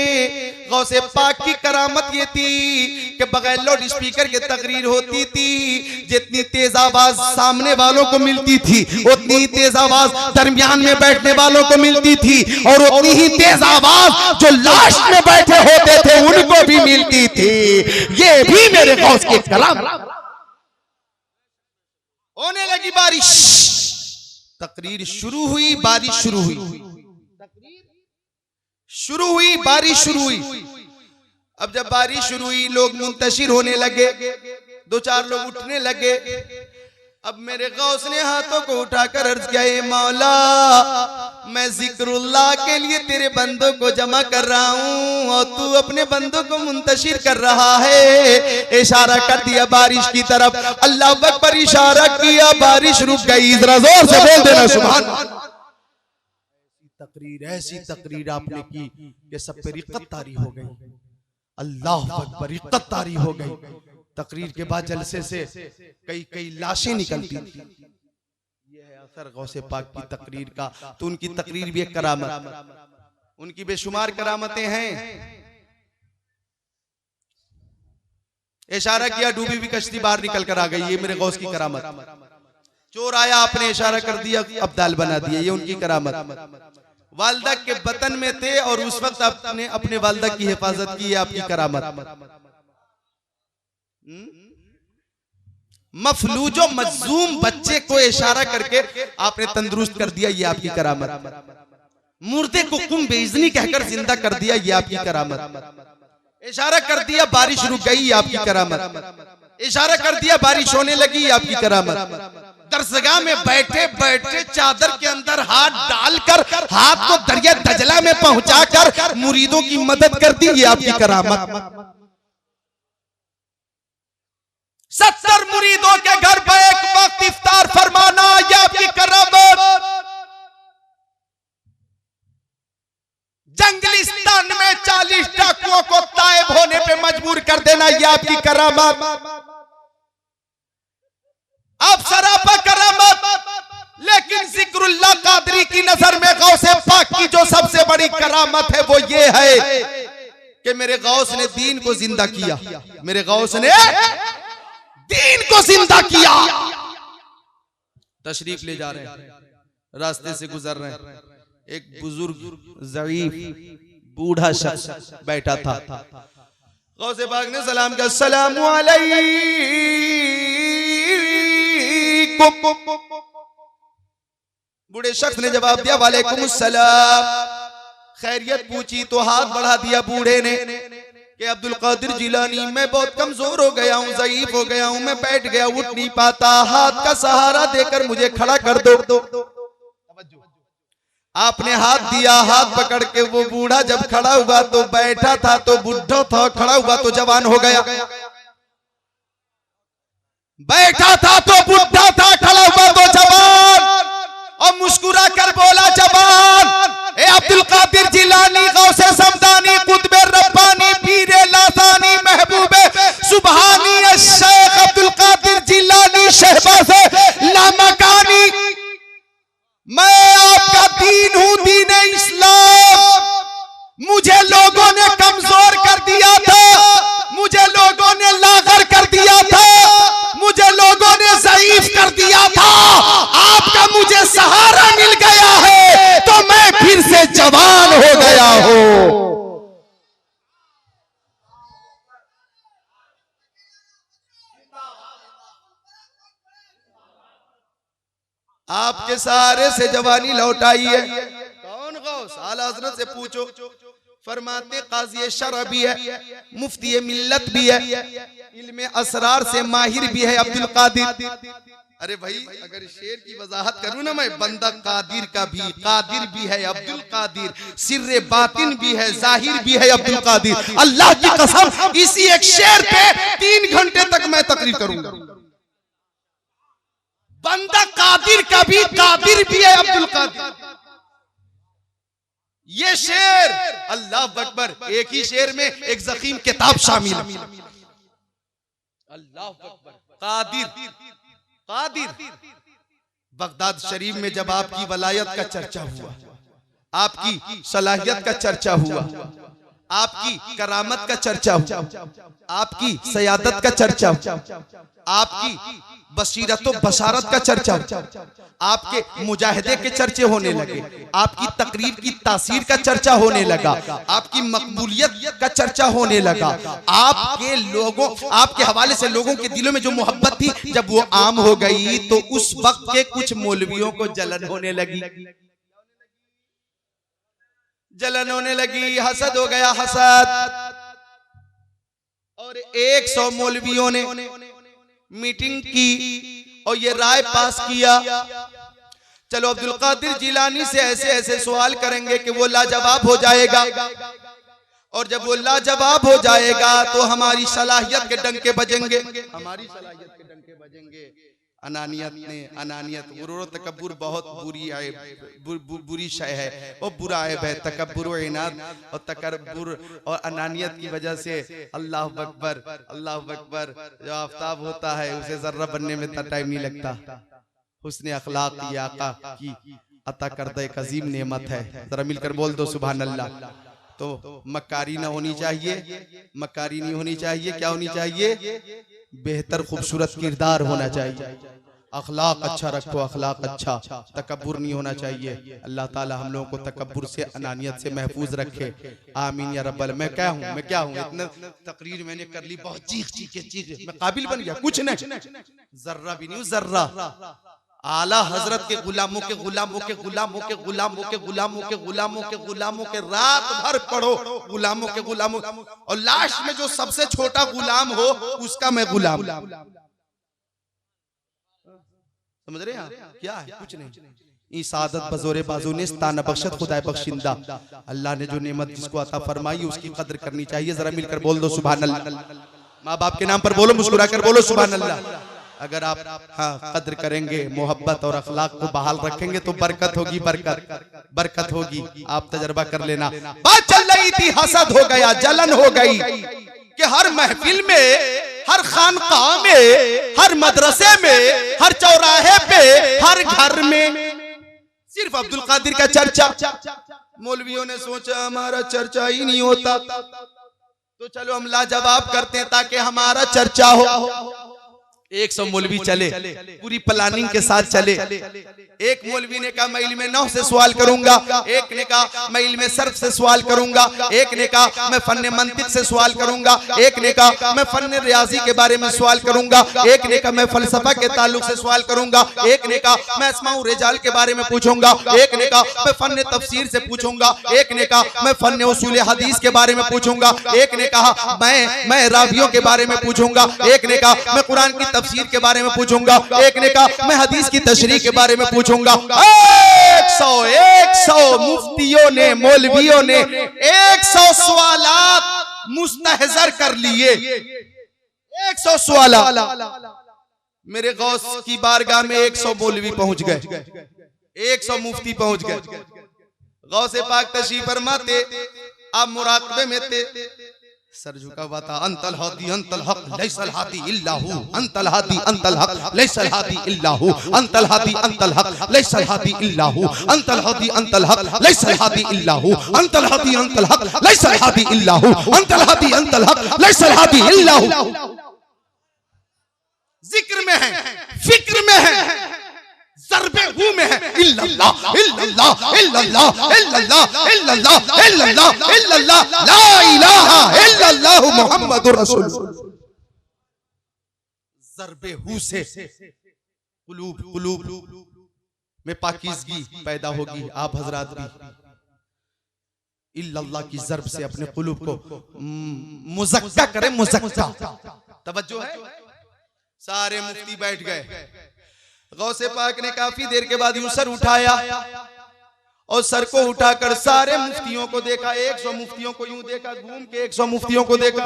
गौसे पाक की करामत ये थी कि बगैर लाउड स्पीकर के तकरीर होती थी। जितनी तेज आवाज सामने वालों को मिलती थी, उतनी ही तेज आवाज दरमियान में बैठने वालों को मिलती थी, और उतनी ही तेज आवाज जो लास्ट में बैठे होते थे उनको भी मिलती थी। ये भी मेरे गौस के कलाम। होने लगी बारिश, तकरीर शुरू हुई, बारिश शुरू हुई, शुरू हुई, बारिश शुरू हुई। अब जब बारिश शुरू हुई, लोग मुंतशिर होने लगे, 2-4 लोग उठने लगे। अब मेरे गौस ने हाथों को उठाकर अर्ज किया, ए मौला मैं जिक्रुल्लाह के लिए तेरे बंदों को जमा कर रहा हूँ और तू अपने बंदों को मुंतशिर कर रहा है। इशारा कर दिया बारिश की तरफ, अल्लाह अकबर, इशारा किया बारिश रुक गई। जरा जोर से बोल देना सुभान। ऐसी तकरीर आपने की कि सब पे रिक्कत तारी हो गई। अल्लाह अकबर, रिक्कत तारी हो गई। तकरीर के बाद जलसे से कई लाशें निकलती थी। ये है असर गौसे पाक की तकरीर का। तो उनकी तकरीर भी एक करामत, उनकी बेशुमार करामतें हैं। इशारा किया, डूबी हुई कश्ती बाहर निकल कर आ गई। ये मेरे गौस की करामत। चोर आया, आपने इशारा कर दिया, अब्दाल बना दिया। ये उनकी करामत। वालदा के बतन में थे और उस वक्त आपने अपने वालदा की हिफाजत की, है आपकी करामत। मफलूजो मजलूम बच्चे को इशारा करके आपने तंदुरुस्त कर दिया, ये आपकी करामत। मुर्दे को कुम बेइज्जनी कहकर जिंदा कर दिया, ये आपकी करामत। इशारा कर दिया बारिश रुक गई, ये आपकी करामत। इशारा कर दिया बारिश होने लगी, ये आपकी करामत। दरसगाह में बैठे बैठे चादर के अंदर हाथ डालकर हाथ को दरिया दजला में पहुंचाकर मुरीदों की मदद कर दी, ये आपकी करामत। 70 मुरीदों के घर पर एक वक्त इफ्तार फरमाना, यह आपकी करामत। जंगलिस्तान में 40 डाकुओं को तायब होने पे मजबूर कर देना, यह आपकी करामत। आप सरापा करामत। लेकिन जिक्रुल्लाह कादरी की नजर में गौसे पाक की जो सबसे बड़ी करामत है वो ये है कि मेरे गौस ने दीन को जिंदा किया। मेरे गौस ने दीन को जिंदा किया। तशरीफ ले जा रहे हैं, रास्ते से गुजर रहे हैं, एक बुजुर्ग ज़ईफ बूढ़ा शख्स बैठा था। गौसे पाक ने सलाम किया, अस्सलामु अलैकुम। बूढ़े शख्स ने जवाब दिया, वालेकुम सलाम। खैरियत पूछी तो हाथ बढ़ा दिया बूढ़े ने कि अब्दुल कादिर जिलानी, मैं बहुत कमजोर हो गया हूँ, ज़ईफ हो गया हूँ, मैं बैठ गया, उठ नहीं पाता, हाथ का सहारा देकर मुझे खड़ा कर दो। आपने हाथ दिया, हाथ पकड़ के वो बूढ़ा जब खड़ा हुआ तो बैठा था तो बुढ़ा था, खड़ा हुआ तो जवान हो गया। बैठा था तो बुढ़ा था, खड़ा हुआ तो जवान। और मुस्कुरा कर बोला, जवान ए अब्दुल कादिर जिलानी, गौसे समदानी, कुतुबे रब्बानी, पीरे लासानी, महबूबे सुबहानी, शेख अब्दुल कादिर जिलानी, शहबाज़े लामकानी, मैं आपका दीन हूं, दीन इस्लाम। मुझे लोगों ने कमजोर कर दिया था, मुझे लोगों ने लागर कर दिया था, मुझे लोगों ने ज़ईफ कर दिया था। आपका मुझे सहारा मिल गया है तो मैं फिर से जवान हो गया हूं। आपके सहारे से जवानी लौट आई है। कौन गौस? आला हज़रत से पूछो। फरमाते काज़ी शरअ भी है, मुफ्ती मिल्लत भी है, इल्मे असरार से माहिर भी है अब्दुल कादिर। अरे भाई, अगर शेर की वजाहत करूं ना मैं, बंदा कादिर का भी, कादिर भी है अब्दुल कादिर, सिर्रे बातिन भी है, जाहिर भी है अब्दुल कादिर। अल्लाह की कसम, इसी एक शेर पे 3 घंटे तक मैं तकरीर करूंगा। बंदा कादिर का भी, कादिर भी है अब्दुल कादिर। ये शेर, अल्लाह अकबर, एक ही शेर में एक ज़ख़ीम किताब शामिल है। अल्लाह अकबर, कादिर, कादिर। बगदाद शरीफ में जब आपकी वलायत का चर्चा हुआ, आपकी सलाहियत का चर्चा हुआ, आपकी करामत का चर्चा हुआ, आपकी सयादत का चर्चा हुआ, आपकी बसीरत व बशारत का चर्चा, आपके मुजाहिदे के चर्चे होने लगे, आपकी तकरीर की तासीर का चर्चा होने लगा, आपकी मकबूलियत का चर्चा होने लगा, आपके लोगों, आपके हवाले से लोगों के दिलों में जो मोहब्बत थी जब वो आम हो गई तो उस वक्त के कुछ मौलवियों को जलन होने लगी, जलन होने लगी, हसद हो गया, हसद। और 100 मौलवियों ने मीटिंग की और ये राय पास किया, चलो अब्दुल कादिर जिलानी से ऐसे ऐसे सवाल करेंगे कि वो लाजवाब हो जाएगा, और जब वो लाजवाब हो जाएगा तो हमारी सलाहियत के डंके बजेंगे, हमारी सलाहियत के डंके बजेंगे। अनानियत गुरूर तकब्बुर बहुत बुरी शय है, वो बुरा ऐब है। तकब्बुर और इनाद और तकब्बुर और अनानियत की वजह से अल्लाह अकबर जो आफ्ताब होता है उसे जर्रा बनने में इतना टाइम नहीं लगता। हुस्न अखलाक की आका की अता करदा एक अजीम नेमत है, जरा मिलकर बोल दो सुभान अल्लाह। तो मक्कारी ना होनी चाहिए, मक्कारी नहीं होनी चाहिए, क्या होनी चाहिए? बेहतर खूबसूरत किरदार होना चाहिए, अखलाक अच्छा रखो, अखलाक अच्छा, तकब्बुर नहीं होना चाहिए। अल्लाह ताला हम लोगों को तकब्बुर से अनानियत से महफूज रखे, आमीन या रब्बल। मैं क्या हूँ इतना तकरीर मैंने कर ली, बहुत चीख मैं काबिल बन गया, कुछ नहीं, जर्रा भी नहीं हूँ, जर्रा। आला हजरत के गुलामों के गुलामों के गुलामों के गुलामों के गुलामों के गुलामों के गुलामों के रात भर पढ़ो, गुलामों के गुलामों, और लास्ट में जो सबसे छोटा गुलाम हो उसका मैं गुलाम। समझ रहे हैं क्या है? कुछ नहीं। इसादत बजोरे बाजू ने ताना बख्शत खुदा बख्शिंदा। अल्लाह ने जो नेमत जिसको अता फरमाई उसकी कद्र करनी चाहिए। जरा मिलकर बोल दो सुभान अल्लाह। माँ बाप के नाम पर बोलो, मुस्कुरा कर बोलो सुभान अल्लाह। अगर आप कद्र करेंगे, मोहब्बत और अखलाक को बहाल रखेंगे तो बरकत होगी, बरकत होगी। आप तजर्बा कर लेना। बात चल रही थी, हसद हो गया, जलन हो गई कि हर महफिल में, हर खानकाह में, हर मदरसे में, हर चौराहे पे, हर घर में सिर्फ अब्दुल कादिर का चर्चा। मौलवियों ने सोचा हमारा चर्चा ही नहीं होता तो चलो हम लाजवाब करते हैं ताकि हमारा चर्चा हो। 100 मौलवी चले, पूरी प्लानिंग के साथ चले। एक मौलवी ने कहा मैं इल्म नहव से सवाल करूंगा, एक ने कहा मैं इल्म सर्फ से सवाल करूंगा, एक ने कहा मैं फन्ने मंतिक से सवाल करूंगा, एक ने कहा मैं फन्ने रियाजी के बारे में सवाल करूंगा, एक ने कहा मैं फलसफा के ताल्लुक से सवाल करूंगा, एक ने कहा मैं अस्माउ रिजाल के बारे में पूछूंगा, एक ने कहा मैं फन्ने तफसीर से पूछूंगा, एक ने कहा मैं फन्ने उसूल हदीस के बारे में पूछूंगा, एक ने कहा मैं रावियों के बारे में पूछूंगा, एक ने कहा मैं कुरान की तफसीर के बारे में पूछूंगा, एक ने कहा मैं हदीस की तशरीह के बारे में पूछूंगा। 100 मुफ्तियों ने, मौलवियों ने 100 सवालात मुस्तहजर कर लिए। 100 सवालात मेरे गौस की बारगाह में 100 मौलवी पहुंच गए, 100 मुफ्ती पहुंच गए। गौसे पाक तशरीफ फरमाते, आप मुराकबे में थे, सर झुका हुआ था। अंतल हादी अंतल हक लैसल हादी इल्ला हु, अंतल हादी अंतल हक लैसल हादी इल्ला हु, अंतल हादी अंतल हक लैसल हादी इल्ला हु, अंतल हादी अंतल हक लैसल हादी इल्ला हु, अंतल हादी अंतल हक लैसल हादी इल्ला हु, अंतल हादी अंतल हक लैसल हादी इल्ला हु। जिक्र में है, फिक्र में है, ज़र्बे हू में है, इल्लल्लाह इल्लल्लाह इल्लल्लाह इल्लल्लाह इल्लल्लाह इल्लल्लाह इल्लल्लाह ला इलाहा इल्लल्लाह मुहम्मदुर रसूलुल्लाह। ज़र्बे हू से कुलूब में पाकीज़गी पैदा होगी। आप हजरात भी इल्लल्लाह की ज़र्ब से अपने कुलूब को मुज़क्का करें, मुज़क्का। तवज्जो है। सारे मुफ्ती बैठ गए। गौसे पाक ने काफी देर के बाद यूं सर उठाया और सर को उठाकर सारे मुफ्तियों को देखा, 100 मुफ्तियों को यूं देखा, घूम के 100 मुफ्तियों को देखा,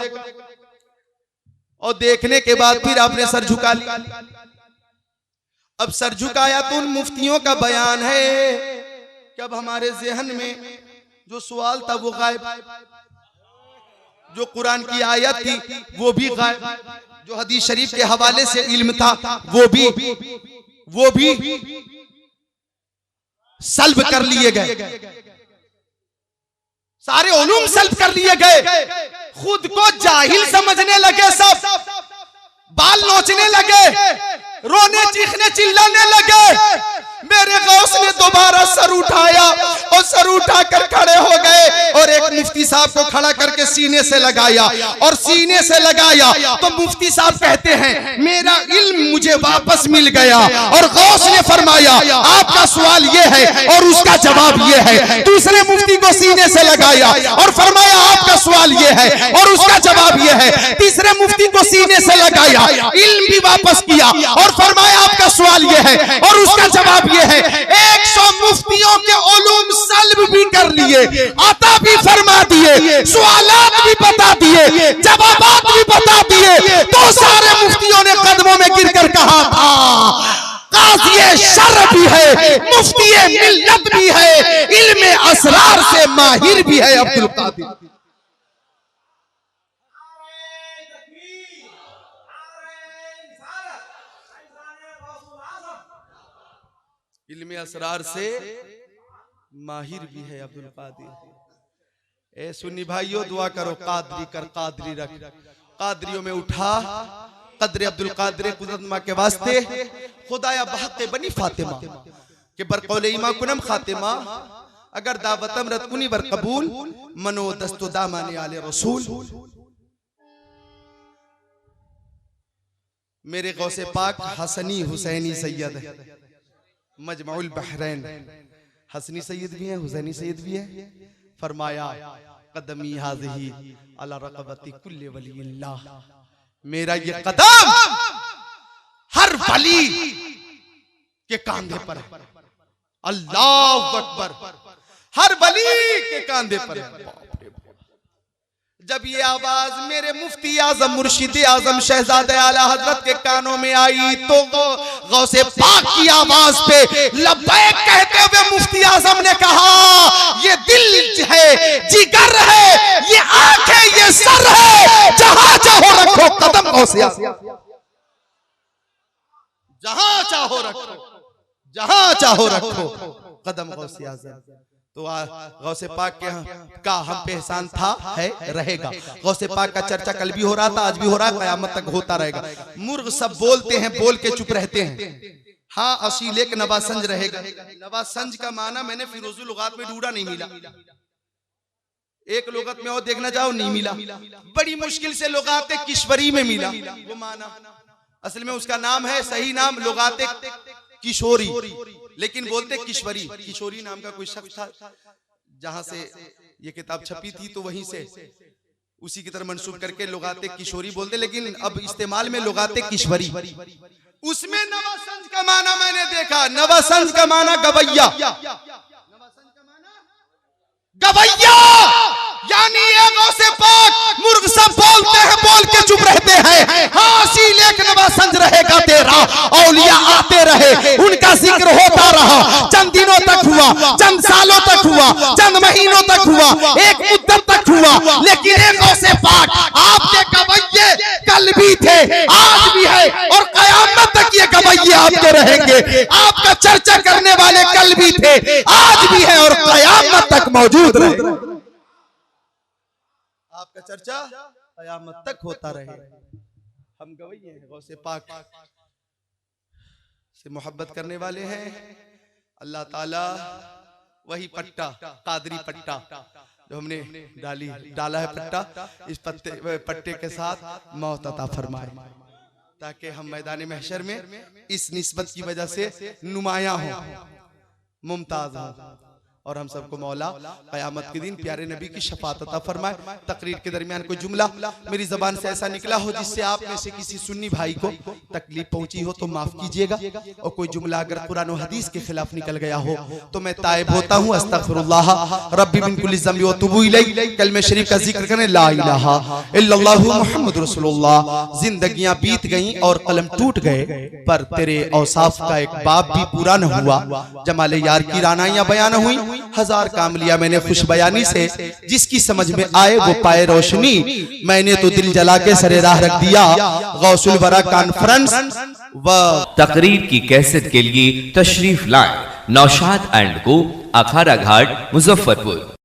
और देखने के बाद फिर आपने सर झुका लिया। अब सर झुकाया तो उन मुफ्तियों का बयान है कि अब हमारे ज़हन में जो सवाल था वो गायब, जो कुरान की आयत थी वो भी गायब, जो हदीस शरीफ के हवाले से इल्म था वो भी सल्ब कर लिए गए। सारे उलूम सल्ब कर लिए गए। खुद को जाहिल समझने लगे, सब बाल नोचने लगे, रोने चीखने चिल्लाने लगे। मेरे गौस ने दोबारा सर उठाया और सर उठाकर खड़े हो गए और एक मुफ्ती साहब को खड़ा करके सीने से लगाया और सीने से लगाया तो मुफ्ती साहब कहते हैं मेरा इल्म मुझे वापस मिल गया। और गौस ने फरमाया आपका सवाल ये है और उसका जवाब ये है। दूसरे मुफ्ती को सीने से लगाया और फरमाया आपका सवाल ये है और उसका जवाब ये है। तीसरे मुफ्ती को सीने से लगाया, इल्म भी वापस किया और फरमाया आपका सवाल ये है और उसका जवाब ये है। 100 मुफ्तियों के उलूम सल्ब भी कर लिए, अता भी फरमा दिए, सवालात भी बता दिए, जवाबात भी बता दिए, तो सारे मुफ्तियों ने कदमों में गिरकर कहा था काज़ी शर्अ भी है, मुफ्ती मिल्लत भी है, इल्म असरार से माहिर भी है अब्दुल कादिर। इल्म असरार से माहिर भी है अब्दुल कादिर। ए सुन्नी भाइयों दुआ करो कादरी कर कादरी रख, कादरियों में उठा कदर अब्दुल कादिर कुदरत मां के वास्ते खुदाया बहक़ बनी फातिमा के बरकौल ईमा कुनम खातिमा अगर दावतम रतकुनी बर कबूल मनो दस्तो दामाने आले रसूल। मेरे गौसे पाक हसनी हुसैनी सैयद है, मजमाउल बहरैन, हसनी सैयद भी है हुसैनी सैयद भी है। फरमाया कदमी हाज़िही अला रक़बती कुल्ले वलील्लाह, मेरा ये कदम हर वली के कांधे पर है। अल्लाहु अकबर, हर वली के कांधे पर है। जब ये आवाज मेरे मुफ्ती आजम मुर्शिद आजम शहजादे आला हजरत के कानों में आई तो गौसे पाक की आवाज पे लब्बैक कहते हुए मुफ्ती आजम ने कहा ये दिल है, जिगर है, ये आंख है, ये सर है, जहां चाहो रखो कदम गौसे आजम, जहां चाहो रखो, जहां चाहो रखो कदम गौसे आजम। तो गौसे पाक के का हम पे एहसान था, है, रहेगा। गौसे पाक का चर्चा कल भी हो रहा था, आज भी हो रहा है, कयामत तक होता रहेगा। मुर्ग सब बोलते हैं, बोल के चुप रहते हैं। हाँ असील एक नवासंज रहेगा। नवासंज का माना मैंने फिरोजुल लुगात में ढूंढा, नहीं मिला। एक लुगत में और देखना जाओ, नहीं मिला। बड़ी मुश्किल से लुगात किश्वरी में मिला वो माना। असल में उसका नाम है, सही नाम लुगात किशोरी, लेकिन बोलते किश्वरी। किशोरी नाम का कोई शख्स था, जहां से ये किताब छपी थी तो वहीं से उसी की तरह मंसूब करके लुगाते किशोरी बोलते, लेकिन अब इस्तेमाल में लुगाते किश्वरी। उसमें नवासंज का माना मैंने देखा, नवासंज का माना गवैया, गवैया यानी ये गौसे पाक मुर्ग सब बोलते हैं, बोल के चुप रहते हैं। हाँ असील एक नवासंज रहेगा तेरा, औलिया आते रहे, उनका जिक्र होता रहा, चंद दिनों तक हुआ, चंद सालों तक हुआ, चंद महीनों तक हुआ, एक मुद्दत तक हुआ, लेकिन एक गौसे पाक आपके गवैये कल भी थे, आज भी है और कयामत तक ये गवैये आपके रहेंगे। आपका चर्चा करने वाले कल भी थे, आज भी है और कयामत तक मौजूद रहेंगे। आपका चर्चा कयामत तक होता रहे। हम गवैये हैं, गौसे पाक से मोहब्बत करने वाले हैं। अल्लाह ताला वही पट्टा, कादरी पट्टा जो हमने डाला है पट्टा, इस पट्टे के साथ मौत अता फरमाए, ताकि हम मैदान महशर में इस निस्बत की वजह से नुमाया हो, मुमताज हो, और हम सबको मौला कयामत के दिन प्यारे नबी की शफाअत अता फरमाए। तकरीर के दरमियान कोई जुमला मेरी जबान से ऐसा निकला हो जिससे आप में से किसी सुन्नी भाई को तकलीफ पहुंची हो तो माफ कीजिएगा, और कोई जुमला अगर कुरान और हदीस के खिलाफ निकल गया हो तो मैं ताइब होता हूँ। अस्तगफिरुल्लाह रब्बी मिन कुल्ली ज़ंबि व तुबू इलैहि। कलमे शरीफ का जिक्र करें, ला इलाहा इल्लल्लाहु मुहम्मदुर रसूलुल्लाह। जिंदगियां बीत गईं और कलम टूट गए, पर तेरे औसाफ का एक बाब भी पूरा न हुआ। जमाले यार की रानाइयां बयान हुई, हजार काम लिया मैंने खुश बयानी से, जिसकी समझ में आए वो पाए रोशनी। मैंने तो दिल जला के सरे राह रख दिया, गौसुल वरा कॉन्फ्रेंस व तकरीर की कैसेट के लिए तशरीफ लाएं नौशाद एंड को, अखाड़ा घाट, मुजफ्फरपुर।